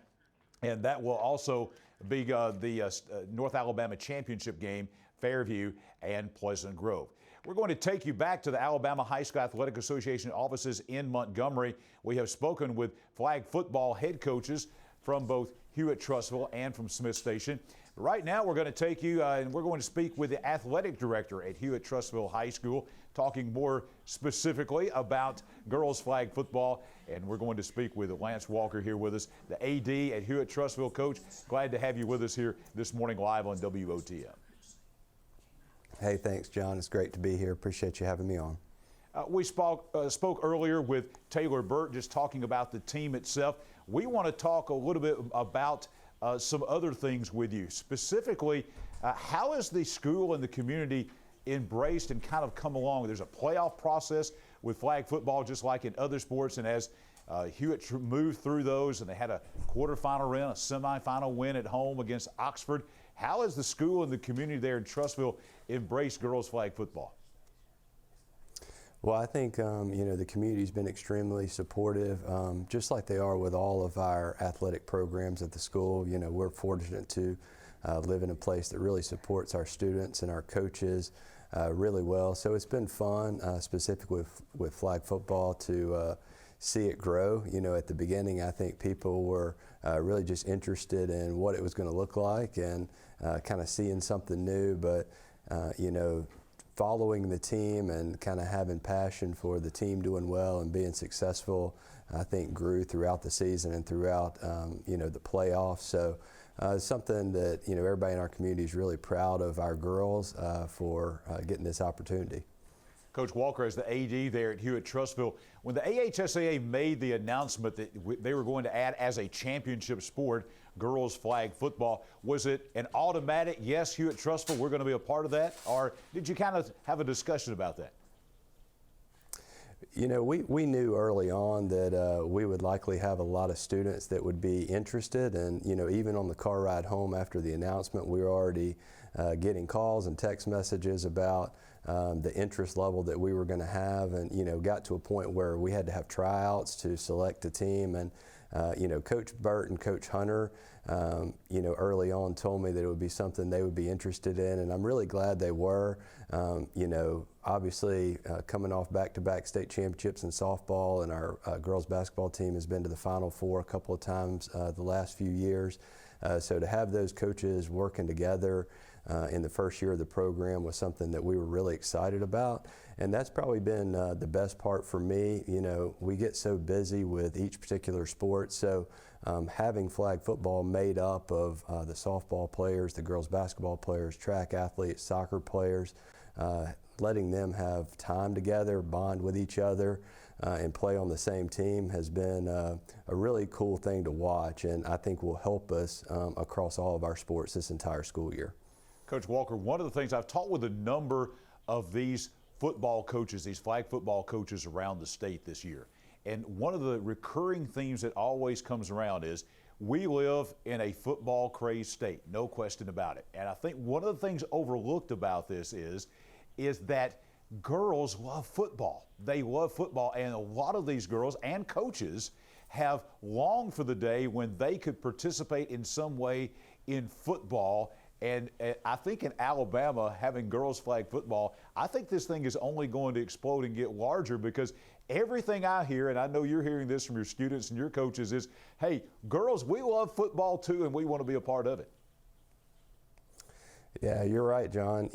and that will also be the North Alabama Championship game, Fairview and Pleasant Grove. We're going to take you back to the Alabama High School Athletic Association offices in Montgomery. We have spoken with flag football head coaches from both Hewitt-Trussville and from Smith Station. Right now, we're going to take you and we're going to speak with the athletic director at Hewitt-Trussville High School, talking more specifically about girls flag football. And we're going to speak with Lance Walker here with us, the AD at Hewitt-Trussville. Coach, glad to have you with us here this morning live on WOTM. Hey, thanks, John. It's great to be here. Appreciate you having me on. We spoke earlier with Taylor Burt, just talking about the team itself. We want to talk a little bit about some other things with you. Specifically, how has the school and the community embraced and kind of come along? There's a playoff process with flag football, just like in other sports, and as Hewitt moved through those, and they had a quarterfinal win, a semifinal win at home against Oxford. How has the school and the community there in Trussville embraced girls flag football? Well, I think the community's been extremely supportive, just like they are with all of our athletic programs at the school. You know, we're fortunate to live in a place that really supports our students and our coaches really well. So it's been fun, specifically with flag football, to see it grow. You know, at the beginning, I think people were really just interested in what it was going to look like and kind of seeing something new. But following the team and kind of having passion for the team doing well and being successful, I think grew throughout the season and throughout the playoffs. So it's something that everybody in our community is really proud of our girls for getting this opportunity. Coach Walker, as the AD there at Hewitt-Trussville, when the AHSAA made the announcement that they were going to add as a championship sport girls flag football, was it an automatic, yes, Hewitt-Trussville, we're going to be a part of that? Or did you kind of have a discussion about that? You know, we knew early on that we would likely have a lot of students that would be interested, and even on the car ride home after the announcement, we were already getting calls and text messages about the interest level that we were going to have, and got to a point where we had to have tryouts to select a team. And Coach Burt and Coach Hunter, early on told me that it would be something they would be interested in, and I'm really glad they were. Obviously, coming off back-to-back state championships in softball, and our girls basketball team has been to the Final Four a couple of times the last few years. So to have those coaches working together in the first year of the program was something that we were really excited about. And that's probably been the best part for me. We get so busy with each particular sport, so having flag football made up of the softball players, the girls basketball players, track athletes, soccer players, letting them have time together, bond with each other, and play on the same team has been a really cool thing to watch, and I think will help us across all of our sports this entire school year. Coach Walker, one of the things I've talked with a number of these football coaches, these flag football coaches around the state this year, and one of the recurring themes that always comes around is we live in a football crazed state, no question about it. And I think one of the things overlooked about this is that girls love football. They love football, and a lot of these girls and coaches have longed for the day when they could participate in some way in football. And I think in Alabama, having girls flag football, I think this thing is only going to explode and get larger, because everything I hear, and I know you're hearing this from your students and your coaches, is, hey, girls, we love football too, and we want to be a part of it. Yeah, you're right, John.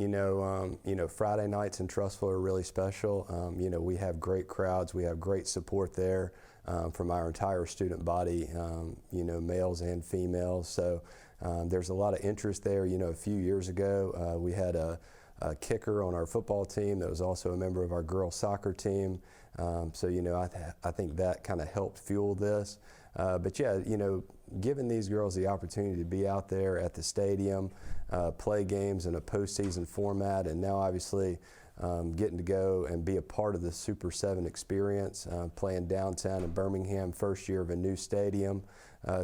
Friday nights in Trussville are really special. We have great crowds. We have great support there from our entire student body, males and females. So there's a lot of interest there. A few years ago, we had a kicker on our football team that was also a member of our girls soccer team. I think that kind of helped fuel this. But yeah, giving these girls the opportunity to be out there at the stadium, play games in a postseason format, and now obviously getting to go and be a part of the Super 7 experience, playing downtown in Birmingham, first year of a new stadium,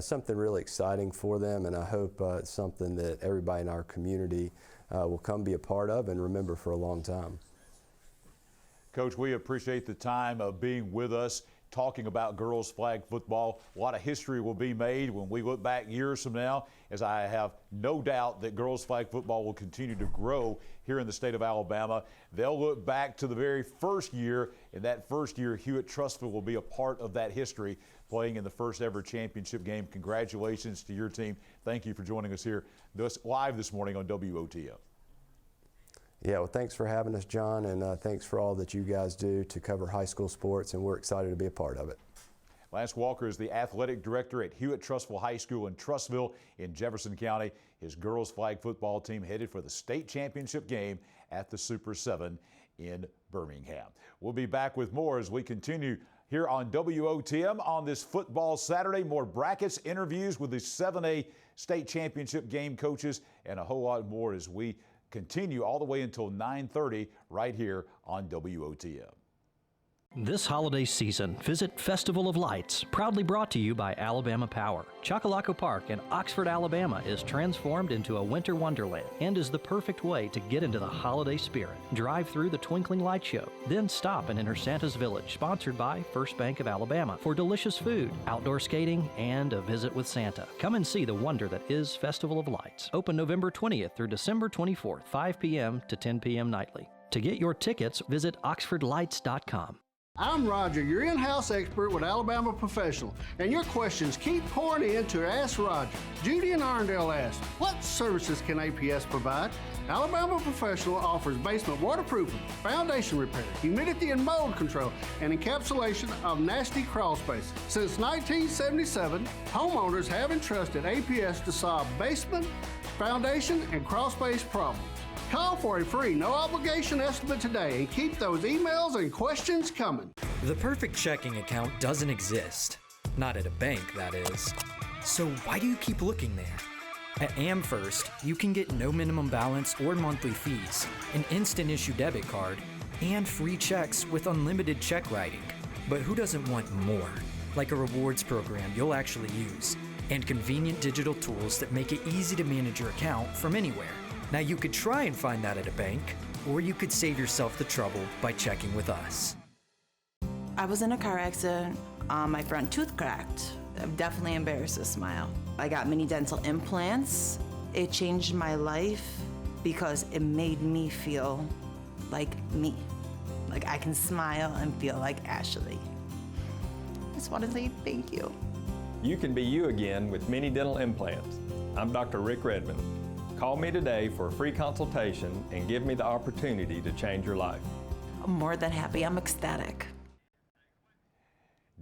something really exciting for them, and I hope it's something that everybody in our community will come be a part of and remember for a long time. Coach, we appreciate the time of being with us, talking about girls flag football. A lot of history will be made when we look back years from now, as I have no doubt that girls flag football will continue to grow here in the state of Alabama. They'll look back to the very first year, and that first year Hewitt-Trussville will be a part of that history, playing in the first ever championship game. Congratulations to your team. Thank you for joining us here live this morning on WOTM. Yeah, well, thanks for having us, John, and thanks for all that you guys do to cover high school sports, and we're excited to be a part of it. Lance Walker is the athletic director at Hewitt-Trussville High School in Trussville in Jefferson County. His girls flag football team headed for the state championship game at the Super 7 in Birmingham. We'll be back with more as we continue here on WOTM on this football Saturday. More brackets, interviews with the 7A state championship game coaches, and a whole lot more as we continue all the way until 9:30 right here on WOTM. This holiday season, visit Festival of Lights, proudly brought to you by Alabama Power. Chocolaco Park in Oxford, Alabama is transformed into a winter wonderland and is the perfect way to get into the holiday spirit. Drive through the Twinkling Light Show, then stop and enter Santa's Village, sponsored by First Bank of Alabama, for delicious food, outdoor skating, and a visit with Santa. Come and see the wonder that is Festival of Lights. Open November 20th through December 24th, 5 p.m. to 10 p.m. nightly. To get your tickets, visit oxfordlights.com. I'm Roger, your in-house expert with Alabama Professional, and your questions keep pouring in to Ask Roger. Judy in Arndale asked, what services can APS provide? Alabama Professional offers basement waterproofing, foundation repair, humidity and mold control, and encapsulation of nasty crawl spaces. Since 1977, homeowners have entrusted APS to solve basement, foundation, and crawl space problems. Call for a free, no-obligation estimate today and keep those emails and questions coming. The perfect checking account doesn't exist. Not at a bank, that is. So why do you keep looking there? At AmFirst, you can get no minimum balance or monthly fees, an instant issue debit card, and free checks with unlimited check writing. But who doesn't want more? Like a rewards program you'll actually use, and convenient digital tools that make it easy to manage your account from anywhere. Now you could try and find that at a bank, or you could save yourself the trouble by checking with us. I was in a car accident. My front tooth cracked. It definitely embarrassed to smile. I got mini dental implants. It changed my life because it made me feel like me. Like I can smile and feel like Ashley. I just want to say thank you. You can be you again with mini dental implants. I'm Dr. Rick Redmond. Call me today for a free consultation and give me the opportunity to change your life. I'm more than happy. I'm ecstatic.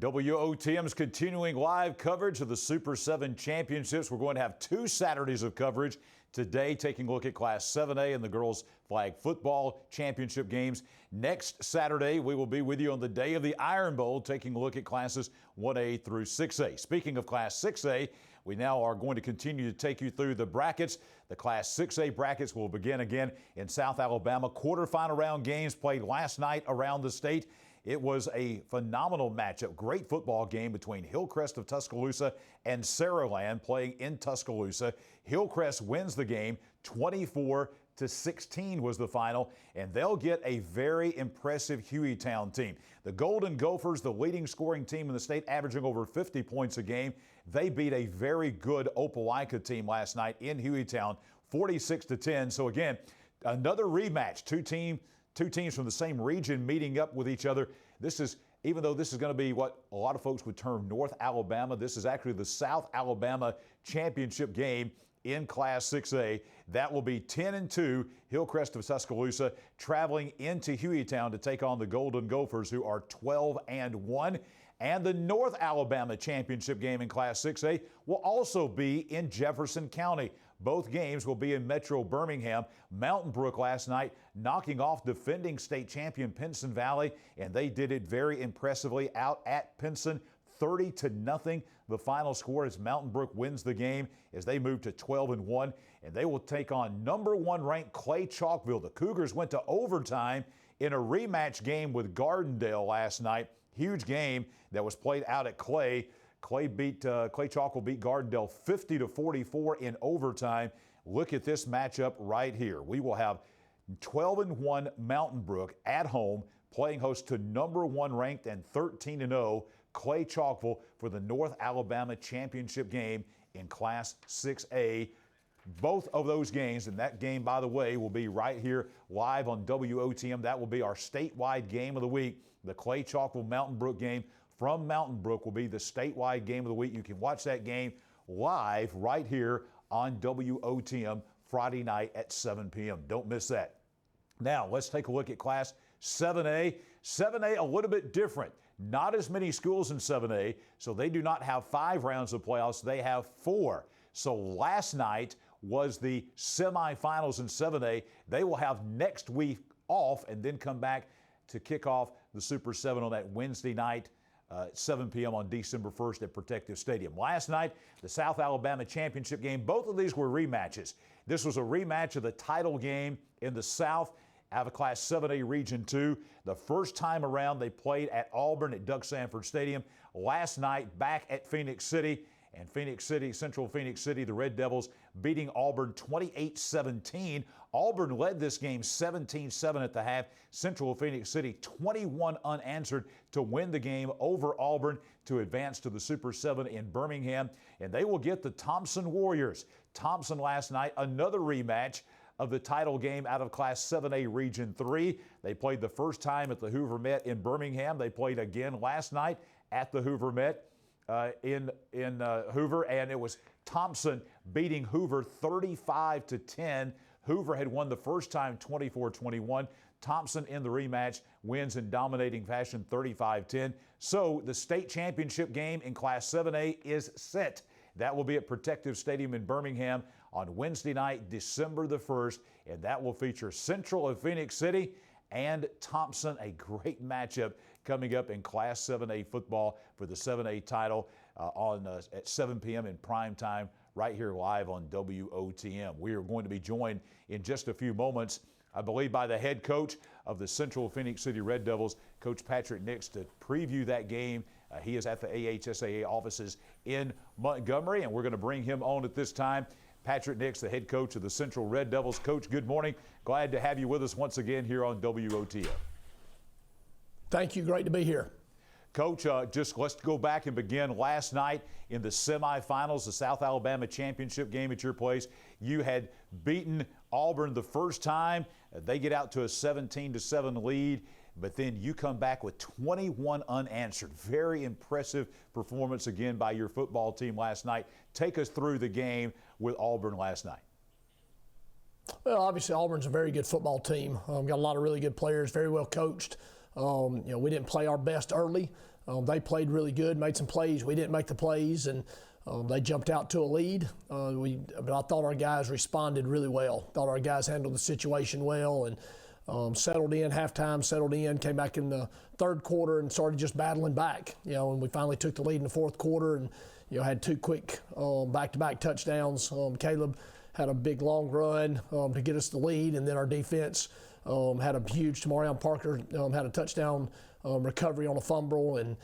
WOTM's continuing live coverage of the Super 7 Championships. We're going to have 2 Saturdays of coverage. Today, taking a look at Class 7A and the girls flag football championship games. Next Saturday, we will be with you on the day of the Iron Bowl, taking a look at classes 1A through 6A. Speaking of Class 6A, we now are going to continue to take you through the brackets. The Class 6A brackets will begin again in South Alabama. Quarterfinal round games played last night around the state. It was a phenomenal matchup. Great football game between Hillcrest of Tuscaloosa and Saraland playing in Tuscaloosa. Hillcrest wins the game. 24-16 was the final, and they'll get a very impressive Hueytown team. The Golden Gophers, the leading scoring team in the state, averaging over 50 points a game. They beat a very good Opelika team last night in Hueytown, 46-10. So again, another rematch. Two teams from the same region meeting up with each other. This is, even though this is going to be what a lot of folks would term North Alabama, this is actually the South Alabama championship game in Class 6A. That will be 10-2, Hillcrest of Tuscaloosa traveling into Hueytown to take on the Golden Gophers, who are 12-1. And the North Alabama championship game in Class 6A will also be in Jefferson County. Both games will be in Metro Birmingham. Mountain Brook last night knocking off defending state champion Pinson Valley, and they did it very impressively out at Pinson, 30-0. The final score as Mountain Brook wins the game as they move to 12-1, and they will take on number 1 ranked Clay Chalkville. The Cougars went to overtime in a rematch game with Gardendale last night. Huge game that was played out at Clay. Clay Chalkville beat Gardendale 50-44 in overtime. Look at this matchup right here. We will have 12-1 Mountain Brook at home playing host to number 1 ranked and 13-0 Clay Chalkville for the North Alabama championship game in Class 6A. Both of those games, and that game, by the way, will be right here live on WOTM. That will be our statewide game of the week. The Clay Chalkville Mountain Brook game from Mountain Brook will be the statewide game of the week. You can watch that game live right here on WOTM Friday night at 7 p.m. Don't miss that. Now, let's take a look at Class 7A. 7A a little bit different. Not as many schools in 7A, so they do not have 5 rounds of playoffs. They have 4. So last night was the semifinals in 7A. They will have next week off and then come back to kick off the Super 7 on that Wednesday night, 7 p.m. on December 1st at Protective Stadium. Last night, the South Alabama Championship game, both of these were rematches. This was a rematch of the title game in the South out of Class 7A Region 2. The first time around, they played at Auburn at Doug Sanford Stadium. Last night, back at Phoenix City. And Phoenix City, Central Phoenix City, the Red Devils beating Auburn 28-17. Auburn led this game 17-7 at the half. Central Phoenix City 21 unanswered to win the game over Auburn to advance to the Super 7 in Birmingham. And they will get the Thompson Warriors. Thompson last night, another rematch of the title game out of Class 7A Region 3. They played the first time at the Hoover Met in Birmingham. They played again last night at the Hoover Met. In Hoover, and it was Thompson beating Hoover 35-10. Hoover had won the first time 24-21. Thompson in the rematch wins in dominating fashion 35-10. So the state championship game in Class 7A is set. That will be at Protective Stadium in Birmingham on Wednesday night, December the 1st, and that will feature Central of Phoenix City and Thompson, a great matchup coming up in Class 7A football for the 7A title at 7 p.m. in prime time right here live on WOTM. We are going to be joined in just a few moments, I believe, by the head coach of the Central Phoenix City Red Devils, Coach Patrick Nix, to preview that game. He is at the AHSAA offices in Montgomery, and we're going to bring him on at this time. Patrick Nix, the head coach of the Central Red Devils. Coach, good morning. Glad to have you with us once again here on WOTM. Thank you. Great to be here. Coach, just let's go back and begin last night in the semifinals, the South Alabama Championship game at your place. You had beaten Auburn the first time. They get out to a 17-7 lead, but then you come back with 21 unanswered. Very impressive performance again by your football team last night. Take us through the game with Auburn last night. Well, obviously Auburn's a very good football team. Got a lot of really good players, very well coached. We didn't play our best early. They played really good, made some plays. We didn't make the plays, and they jumped out to a lead. But I thought our guys responded really well. Thought our guys handled the situation well and settled in, halftime, settled in, came back in the third quarter and started just battling back. And we finally took the lead in the fourth quarter and had 2 quick back-to-back touchdowns. Caleb had a big long run to get us the lead, and then our defense had a huge, Tamarion Parker had a touchdown recovery on a fumble, and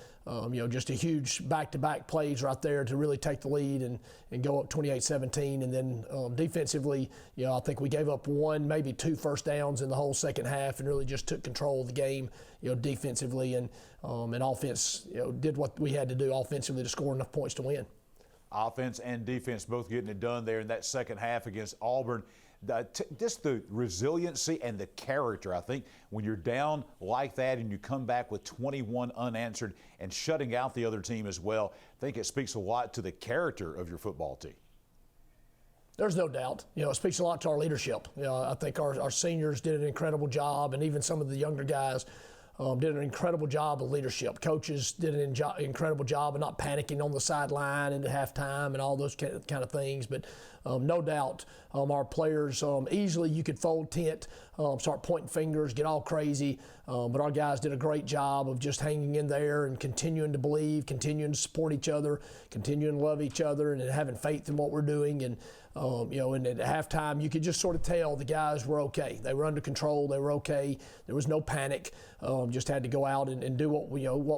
just a huge back-to-back plays right there to really take the lead and go up 28-17. And then defensively, I think we gave up 1, maybe 2 first downs in the whole second half, and really just took control of the game, defensively, and offense, did what we had to do offensively to score enough points to win. Offense and defense both getting it done there in that second half against Auburn. Just the resiliency and the character, I think, when you're down like that and you come back with 21 unanswered and shutting out the other team as well, I think it speaks a lot to the character of your football team. There's no doubt. It speaks a lot to our leadership. I think our seniors did an incredible job, and even some of the younger guys did an incredible job of leadership. Coaches did an incredible job of not panicking on the sideline into halftime and all those kind of things. But no doubt, our players, easily you could fold tent, start pointing fingers, get all crazy. But our guys did a great job of just hanging in there and continuing to believe, continuing to support each other, continuing to love each other, and having faith in what we're doing. And and at halftime, you could just sort of tell the guys were okay. They were under control. They were okay. There was no panic. Just had to go out and do what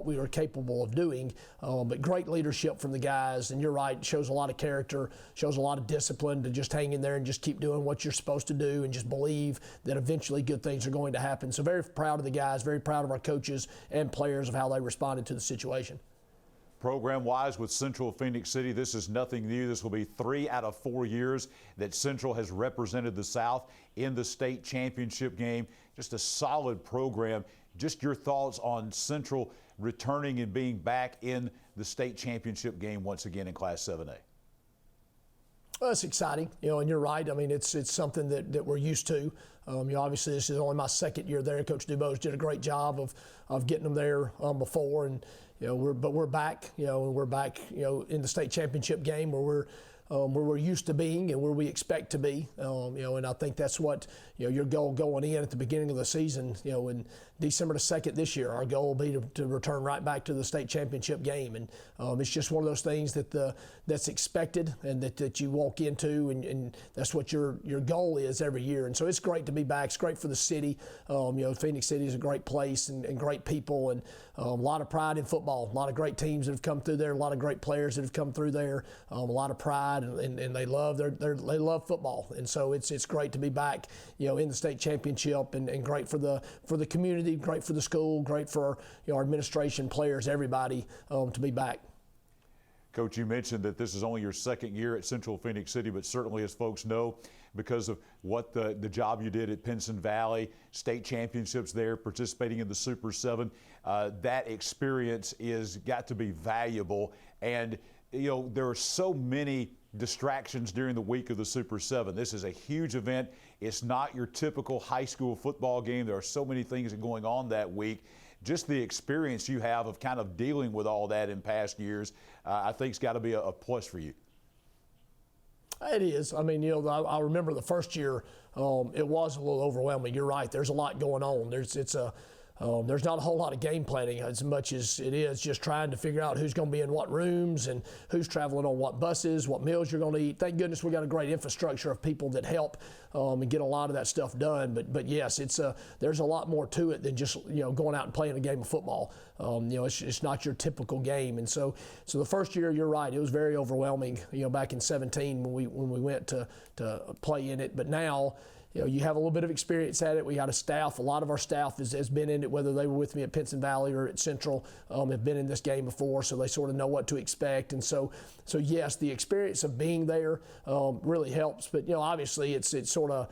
we were capable of doing. But great leadership from the guys. And you're right, it shows a lot of character, shows a lot of discipline to just hang in there and just keep doing what you're supposed to do and just believe that eventually good things are going to happen. So very proud of the guys, very proud of our coaches and players of how they responded to the situation. Program-wise with Central Phoenix City, this is nothing new. This will be 3 out of 4 years that Central has represented the South in the state championship game. Just a solid program. Just your thoughts on Central returning and being back in the state championship game once again in Class 7A. Well, it's exciting, and you're right. I mean, it's something that we're used to. Obviously this is only my second year there. Coach Dubose did a great job of getting them there before, and we're back. We're back. In the state championship game where we're used to being and where we expect to be. And I think that's what your goal going in at the beginning of the season. In December the 2nd this year, our goal will be to return right back to the state championship game. And it's just one of those things that's expected and that you walk into, and that's what your goal is every year. And so it's great to be back. It's great for the city. Phoenix City is a great place and great people, and a lot of pride in football. A lot of great teams that have come through there. A lot of great players that have come through there. A lot of pride, and they love they love football. And so it's great to be back, in the state championship, and great for the community, great for the school, great for our administration, players, everybody to be back. Coach, you mentioned that this is only your second year at Central Phoenix City, but certainly, as folks know, because of what the job you did at Pinson Valley, state championships there, participating in the Super 7, that experience is got to be valuable. And there are so many distractions during the week of the Super 7. This is a huge event. It's not your typical high school football game. There are so many things going on that week. Just the experience you have of kind of dealing with all that in past years, I think, has got to be a plus for you. It is. I mean, I remember the first year, it was a little overwhelming. You're right. There's a lot going on. There's not a whole lot of game planning as much as it is just trying to figure out who's going to be in what rooms and who's traveling on what buses, what meals you're going to eat. Thank goodness we got a great infrastructure of people that help and get a lot of that stuff done. But yes, there's a lot more to it than just going out and playing a game of football. It's not your typical game, and so the first year, you're right, it was very overwhelming. Back in 17 when we went to play in it, but now. You have a little bit of experience at it. We got a staff. A lot of our staff has been in it, whether they were with me at Pinson Valley or at Central, have been in this game before, so they sort of know what to expect. And so yes, the experience of being there really helps. But obviously, it sort of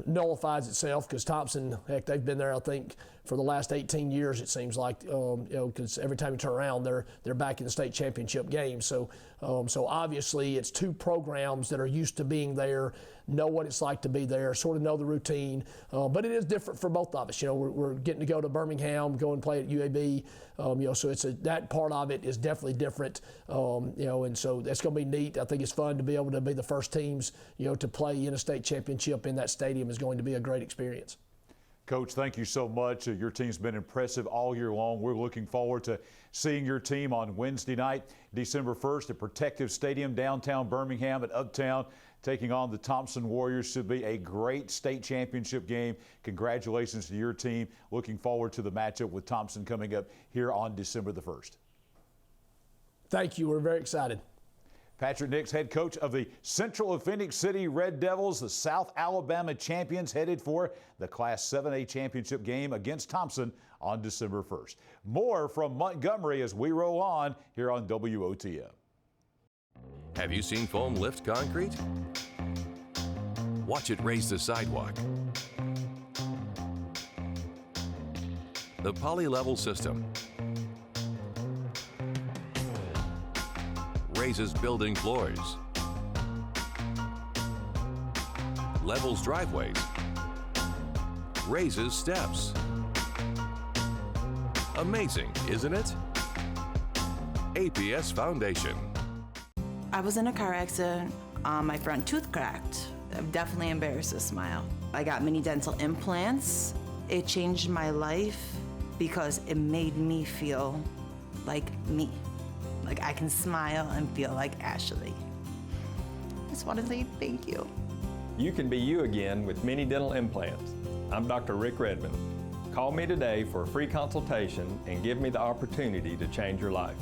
nullifies itself because Thompson, heck, they've been there, I think, for the last 18 years, it seems like, because every time you turn around, they're back in the state championship game. So obviously, it's two programs that are used to being there, know what it's like to be there, sort of know the routine. But it is different for both of us. We're getting to go to Birmingham, go and play at UAB. So that part of it is definitely different. And so that's going to be neat. I think it's fun to be able to be the first teams, to play in a state championship in that stadium is going to be a great experience. Coach, thank you so much. Your team's been impressive all year long. We're looking forward to seeing your team on Wednesday night, December 1st at Protective Stadium, downtown Birmingham at Uptown, taking on the Thompson Warriors. Should be a great state championship game. Congratulations to your team. Looking forward to the matchup with Thompson coming up here on December the 1st. Thank you. We're very excited. Patrick Nix, head coach of the Central of Phoenix City Red Devils, the South Alabama champions, headed for the Class 7A championship game against Thompson on December 1st. More from Montgomery as we roll on here on WOTM. Have you seen foam lift concrete? Watch it raise the sidewalk. The poly-level system raises building floors, levels driveways, raises steps. Amazing, isn't it? APS Foundation. I was in a car accident. My front tooth cracked. That definitely embarrassed a smile. I got mini dental implants. It changed my life because it made me feel like me. Like I can smile and feel like Ashley. I just want to say thank you. You can be you again with mini dental implants. I'm Dr. Rick Redmond. Call me today for a free consultation and give me the opportunity to change your life.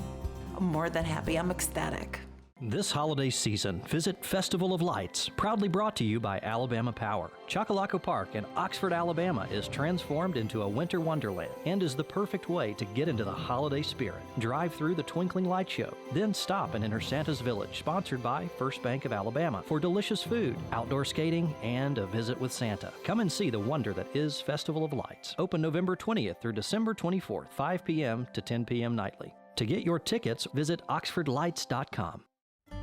I'm more than happy. I'm ecstatic. This holiday season, visit Festival of Lights, proudly brought to you by Alabama Power. Chocolaco Park in Oxford, Alabama is transformed into a winter wonderland and is the perfect way to get into the holiday spirit. Drive through the Twinkling Light Show, then stop and enter Santa's Village, sponsored by First Bank of Alabama, for delicious food, outdoor skating, and a visit with Santa. Come and see the wonder that is Festival of Lights. Open November 20th through December 24th, 5 p.m. to 10 p.m. nightly. To get your tickets, visit oxfordlights.com.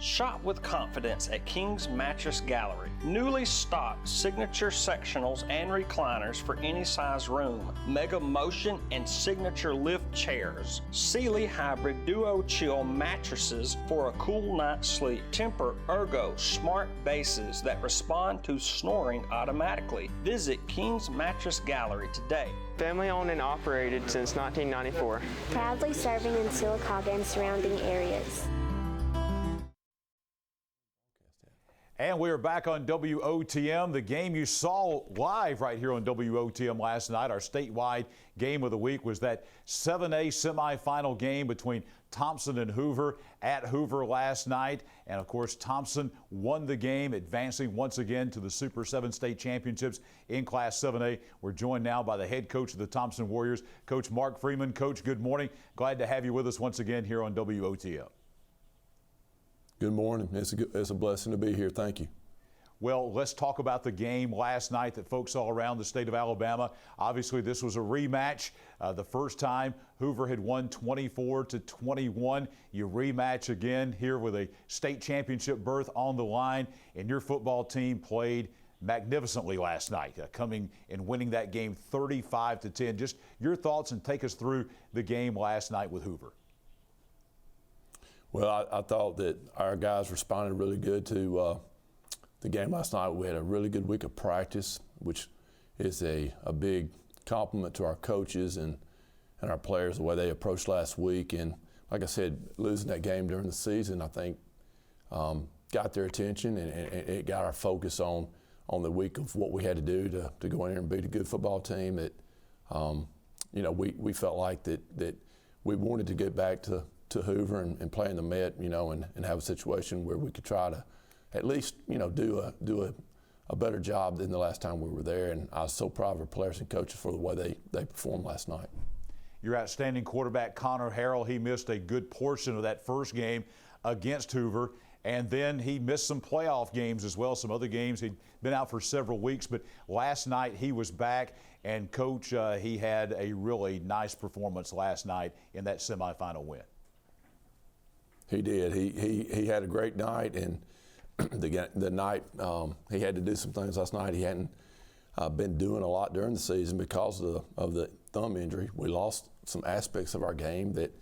Shop with confidence at King's Mattress Gallery. Newly stocked signature sectionals and recliners for any size room. Mega Motion and signature lift chairs. Sealy Hybrid Duo Chill mattresses for a cool night's sleep. Temper Ergo smart bases that respond to snoring automatically. Visit King's Mattress Gallery today. Family owned and operated since 1994. Proudly serving in Sylacauga and surrounding areas. And we are back on WOTM. The game you saw live right here on WOTM last night, our statewide game of the week, was that 7A semifinal game between Thompson and Hoover at Hoover last night. And of course, Thompson won the game, advancing once again to the Super 7 state championships in Class 7A. We're joined now by the head coach of the Thompson Warriors, Coach Mark Freeman. Coach, good morning. Glad to have you with us once again here on WOTM. Good morning. It's a blessing to be here. Thank you. Well, let's talk about the game last night that folks all around the state of Alabama. Obviously, this was a rematch. The first time Hoover had won 24-21. You rematch again here with a state championship berth on the line, and your football team played magnificently last night, coming and winning that game 35-10. Just your thoughts and take us through the game last night with Hoover. Well, I thought that our guys responded really good to the game last night. We had a really good week of practice, which is a big compliment to our coaches and our players, the way they approached last week. And like I said, losing that game during the season, I think, got their attention, and it got our focus on the week of what we had to do to go in there and beat a good football team. That we felt like that we wanted to get back to Hoover and play in the Met, and have a situation where we could try to at least, do a better job than the last time we were there. And I was so proud of our players and coaches for the way they performed last night. Your outstanding quarterback, Connor Harrell, he missed a good portion of that first game against Hoover, and then he missed some playoff games as well, some other games. He'd been out for several weeks, but last night he was back. And Coach, he had a really nice performance last night in that semifinal win. He did. He had a great night, and the night he had to do some things last night he hadn't been doing a lot during the season because of the thumb injury. We lost some aspects of our game that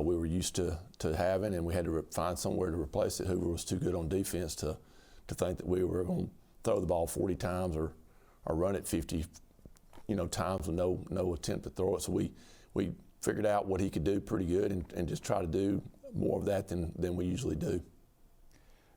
we were used to having, and we had to find somewhere to replace it. Hoover was too good on defense to think that we were going to throw the ball 40 times or run it 50 times with no attempt to throw it. So we figured out what he could do pretty good and just try to do more of that than we usually do.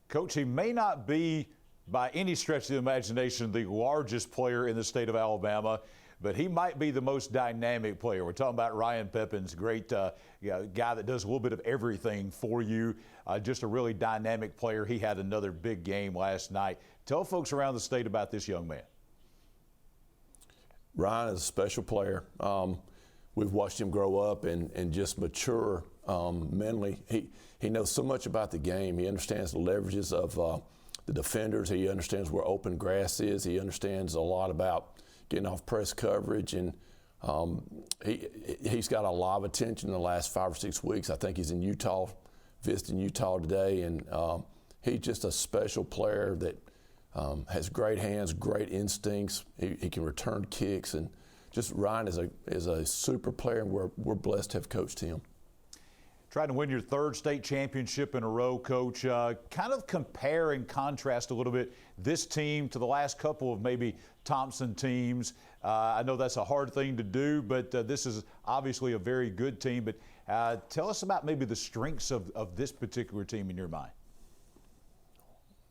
Coach, he may not be, by any stretch of the imagination, the largest player in the state of Alabama, but he might be the most dynamic player. We're talking about Ryan Pepin's great guy that does a little bit of everything for you, just a really dynamic player. He had another big game last night. Tell folks around the state about this young man. Ryan is a special player. We've watched him grow up and just mature mentally. He knows so much about the game. He understands the leverages of the defenders. He understands where open grass is. He understands a lot about getting off press coverage, and he's got a lot of attention in the last 5 or 6 weeks. I think he's in Utah, visiting Utah today, and he's just a special player that has great hands, great instincts. He can return kicks, and just Ryan is a super player, and we're blessed to have coached him. Trying to win your third state championship in a row, Coach. Kind of compare and contrast a little bit this team to the last couple of maybe Thompson teams. I know that's a hard thing to do, but this is obviously a very good team. But tell us about maybe the strengths of this particular team in your mind.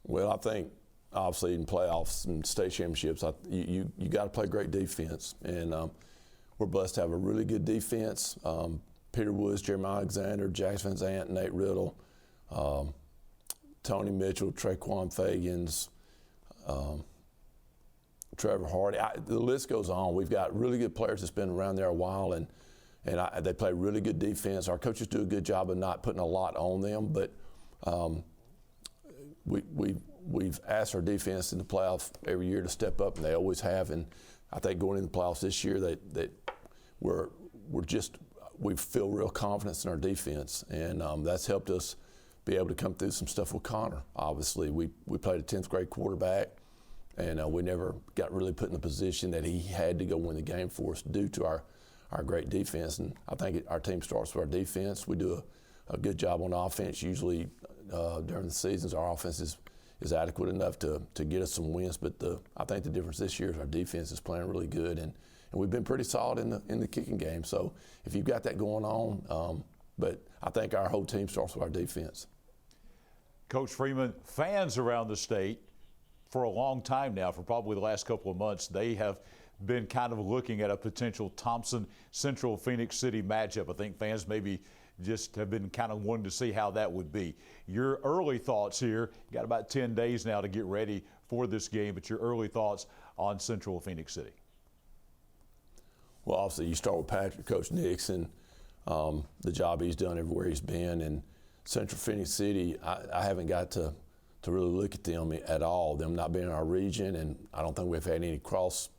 Well, I think obviously in playoffs and state championships, you got to play great defense, and we're blessed to have a really good defense. Peter Woods, Jeremiah Alexander, Jax Van Zant, Nate Riddle, Tony Mitchell, Traquan Fagans, Trevor Hardy. The list goes on. We've got really good players that's been around there a while, and they play really good defense. Our coaches do a good job of not putting a lot on them, but we've asked our defense in the playoffs every year to step up, and they always have. And I think going into the playoffs this year, that we feel real confidence in our defense, and that's helped us be able to come through some stuff with Connor. Obviously, we played a 10th grade quarterback, and we never got really put in the position that he had to go win the game for us due to our great defense. And I think our team starts with our defense. We do a good job on offense. Usually during the seasons, our offense is adequate enough to get us some wins. But I think the difference this year is our defense is playing really good, and we've been pretty solid in the kicking game. So if you've got that going on, but I think our whole team starts with our defense. Coach Freeman, fans around the state for a long time now, for probably the last couple of months, they have been kind of looking at a potential Thompson Central Phoenix City matchup. I think fans maybe just have been kind of wanting to see how that would be. Your early thoughts here, you got about 10 days now to get ready for this game, but your early thoughts on Central Phoenix City. Well, obviously you start with Patrick, Coach Nixon, the job he's done everywhere he's been, and Central Phoenix City, I haven't got to really look at them at all, them not being in our region, and I don't think we've had any cross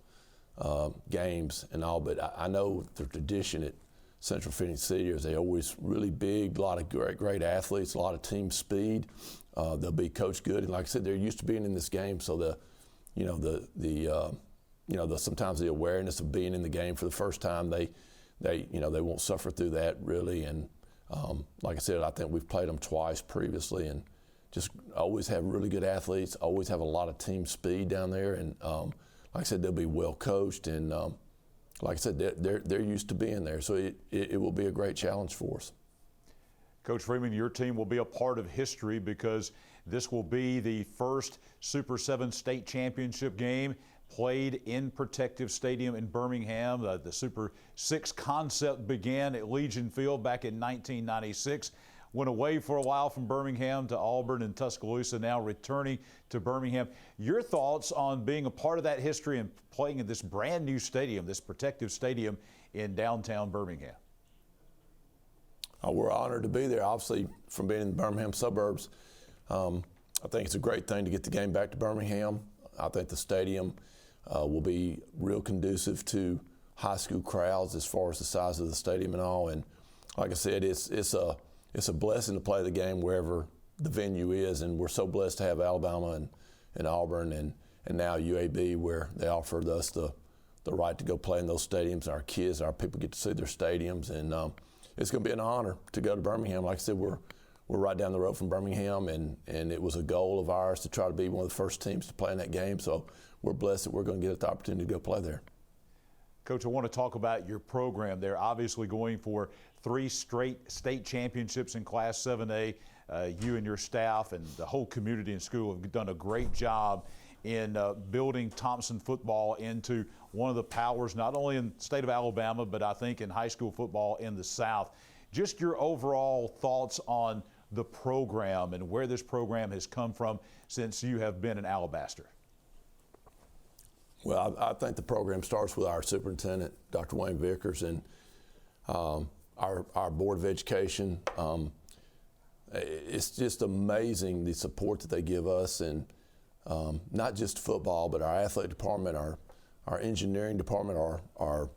games and all, but I know the tradition at Central Phoenix City is they're always really big, a lot of great athletes, a lot of team speed. They'll be coached good, and like I said, they're used to being in this game, so sometimes the awareness of being in the game for the first time, they won't suffer through that really. And like I said, I think we've played them twice previously, and just always have really good athletes, always have a lot of team speed down there, and like I said, they'll be well coached, and like I said, they're used to being there, so it will be a great challenge for us. Coach Freeman, your team will be a part of history because this will be the first Super 7 state championship game played in Protective Stadium in Birmingham. The Super 6 concept began at Legion Field back in 1996. Went away for a while from Birmingham to Auburn and Tuscaloosa, now returning to Birmingham. Your thoughts on being a part of that history and playing in this brand new stadium, this Protective Stadium in downtown Birmingham? We're honored to be there, obviously, from being in the Birmingham suburbs. I think it's a great thing to get the game back to Birmingham. I think the stadium will be real conducive to high school crowds as far as the size of the stadium and all. And like I said, it's a blessing to play the game wherever the venue is, and we're so blessed to have Alabama and Auburn and now UAB, where they offered us the right to go play in those stadiums. Our kids, our people get to see their stadiums, and it's going to be an honor to go to Birmingham. Like I said, we're right down the road from Birmingham, and it was a goal of ours to try to be one of the first teams to play in that game. So we're blessed that we're going to get the opportunity to go play there. Coach, I want to talk about your program. They're obviously going for 3 straight state championships in Class 7A. You and your staff and the whole community and school have done a great job in building Thompson football into one of the powers, not only in the state of Alabama, but I think in high school football in the South. Just your overall thoughts on the program and where this program has come from since you have been in Alabaster. Well, I think the program starts with our superintendent, Dr. Wayne Vickers, and our Board of Education. It's just amazing the support that they give us, and not just football, but our athletic department, our engineering department, our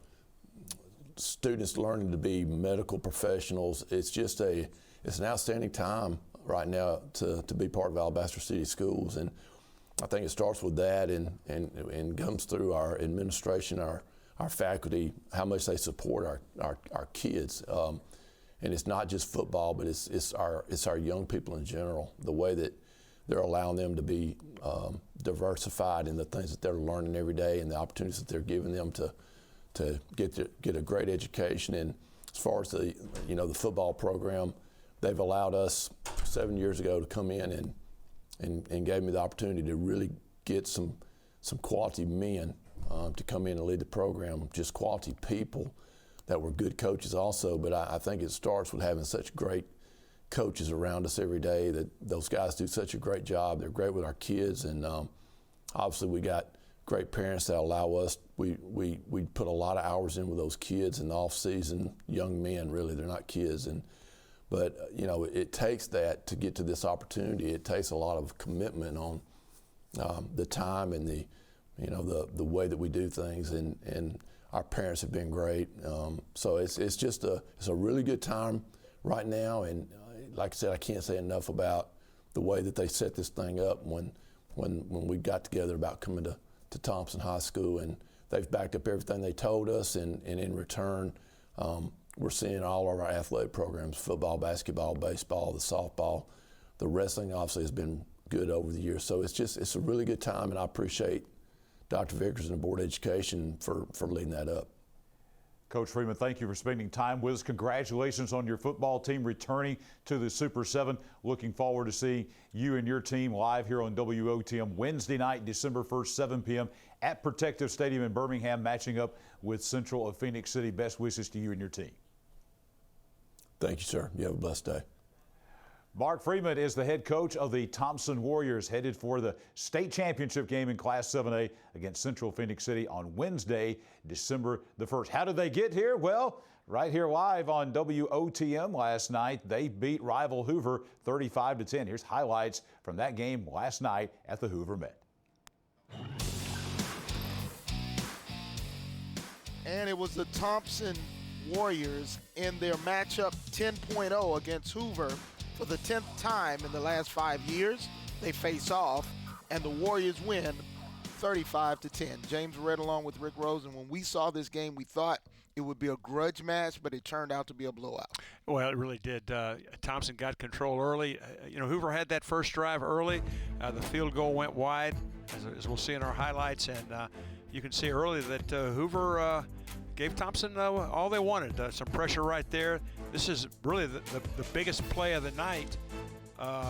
students learning to be medical professionals. It's an outstanding time right now to be part of Alabaster City Schools, and I think it starts with that and comes through our administration, our faculty, how much they support our kids. And it's not just football, but it's our young people in general, the way that they're allowing them to be diversified in the things that they're learning every day and the opportunities that they're giving them to get a great education. And as far as the football program, they've allowed us 7 years ago to come in and gave me the opportunity to really get some quality men to come in and lead the program, just quality people that were good coaches also. But I think it starts with having such great coaches around us every day, that those guys do such a great job. They're great with our kids, and obviously we got great parents that allow us. We put a lot of hours in with those kids in the off season, young men really, they're not kids. But it takes that to get to this opportunity. It takes a lot of commitment on the time and the way that we do things, and our parents have been great. So it's a really good time right now, and like I said, I can't say enough about the way that they set this thing up when we got together about coming to Thompson High School, and they've backed up everything they told us, and in return, we're seeing all of our athletic programs, football, basketball, baseball, the softball, the wrestling obviously has been good over the years. So it's a really good time, and I appreciate Dr. Vickers and the Board of Education for leading that up. Coach Freeman, thank you for spending time with us. Congratulations on your football team returning to the Super 7. Looking forward to seeing you and your team live here on WOTM Wednesday night, December 1st, 7 p.m. at Protective Stadium in Birmingham, matching up with Central of Phoenix City. Best wishes to you and your team. Thank you, sir. You have a blessed day. Mark Freeman is the head coach of the Thompson Warriors, headed for the state championship game in Class 7A against Central Phoenix City on Wednesday, December the 1st. How did they get here? Well, right here live on WOTM last night, they beat rival Hoover 35-10. Here's highlights from that game last night at the Hoover Met. And it was the Thompson Warriors in their matchup 10.0 against Hoover. For the 10th time in the last 5 years, they face off, and the Warriors win 35-10. James read along with Rick Rosen. When we saw this game, we thought it would be a grudge match, but it turned out to be a blowout. Well, it really did. Thompson got control early. Hoover had that first drive early. The field goal went wide, as we'll see in our highlights, and you can see early that Hoover gave Thompson all they wanted, some pressure right there. This is really the biggest play of the night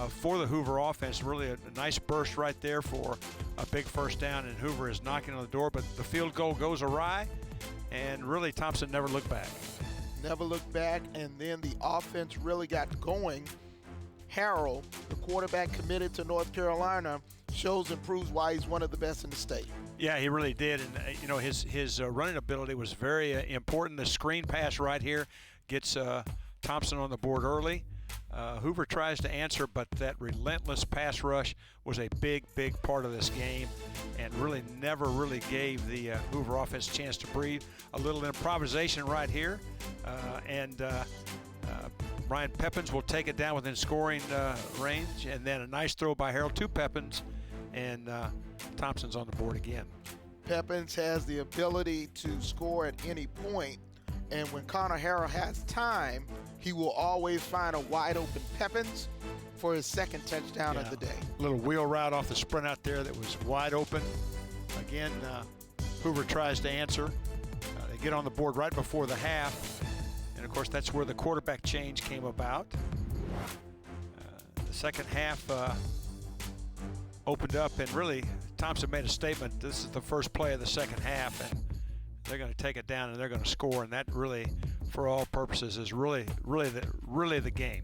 for the Hoover offense. Really a nice burst right there for a big first down, and Hoover is knocking on the door, but the field goal goes awry, and really Thompson never looked back. Never looked back, and then the offense really got going. Harrell, the quarterback committed to North Carolina, shows and proves why he's one of the best in the state. Yeah, he really did, and his running ability was very important. The screen pass right here gets Thompson on the board early. Hoover tries to answer, but that relentless pass rush was a big part of this game, and really never really gave the Hoover offense a chance to breathe. A little improvisation right here, and Brian Peppins will take it down within scoring range, and then a nice throw by Harrell to Peppins, and Thompson's on the board again. Peppins has the ability to score at any point, and when Connor Harrell has time, he will always find a wide open Peppins for his second touchdown of the day. Little wheel route off the sprint out there that was wide open. Again, Hoover tries to answer. They get on the board right before the half, and of course that's where the quarterback change came about. The second half opened up, and really Thompson made a statement. This is the first play of the second half, and they're going to take it down and they're going to score, and that really, for all purposes, is really the game.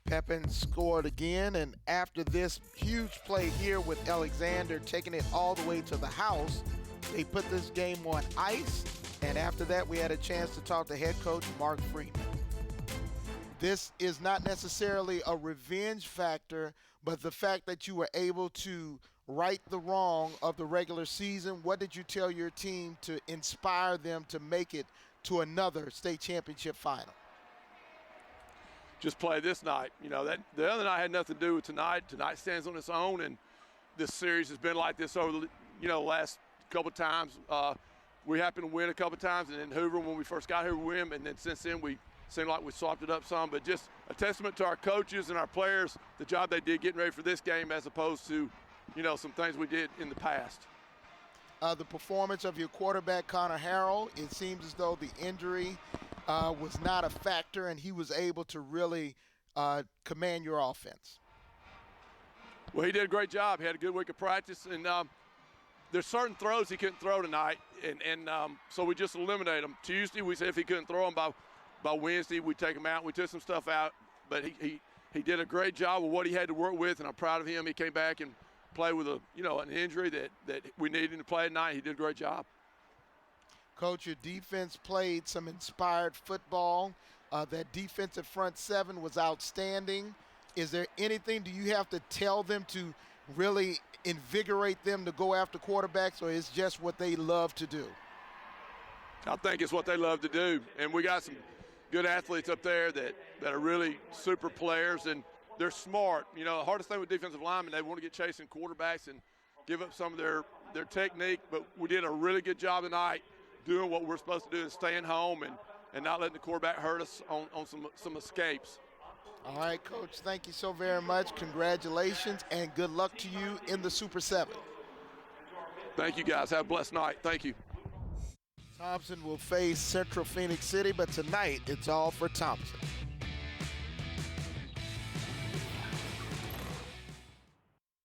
Peppins scored again, and after this huge play here with Alexander taking it all the way to the house, they put this game on ice, and after that we had a chance to talk to head coach Mark Freeman. This is not necessarily a revenge factor, but the fact that you were able to right the wrong of the regular season. What did you tell your team to inspire them to make it to another state championship final? Just play this night. That the other night had nothing to do with tonight. Tonight stands on its own, and this series has been like this over the last couple times. We happened to win a couple times, and then Hoover, when we first got here, we win, and then since then we seemed like we swapped it up some. But just a testament to our coaches and our players, the job they did getting ready for this game, as opposed to some things we did in the past. The performance of your quarterback, Connor Harrell, it seems as though the injury was not a factor, and he was able to really command your offense. Well, he did a great job. He had a good week of practice, and there's certain throws he couldn't throw tonight, and so we just eliminated them. Tuesday, we said if he couldn't throw them by Wednesday, we'd take him out. We took some stuff out, but he did a great job with what he had to work with, and I'm proud of him. He came back and played with an injury that we needed him to play tonight. He did a great job. Coach, your defense played some inspired football. That defensive front seven was outstanding. Is there anything, do you have to tell them to really invigorate them to go after quarterbacks, or is just what they love to do? I think it's what they love to do, and we got some good athletes up there that are really super players, and they're smart. You know, the hardest thing with defensive linemen, they want to get chasing quarterbacks and give up some of their technique, but we did a really good job tonight doing what we're supposed to do and staying home and not letting the quarterback hurt us on some escapes. All right, Coach, thank you so very much. Congratulations, and good luck to you in the Super 7. Thank you, guys. Have a blessed night. Thank you. Thompson will face Central Phoenix City, but tonight it's all for Thompson.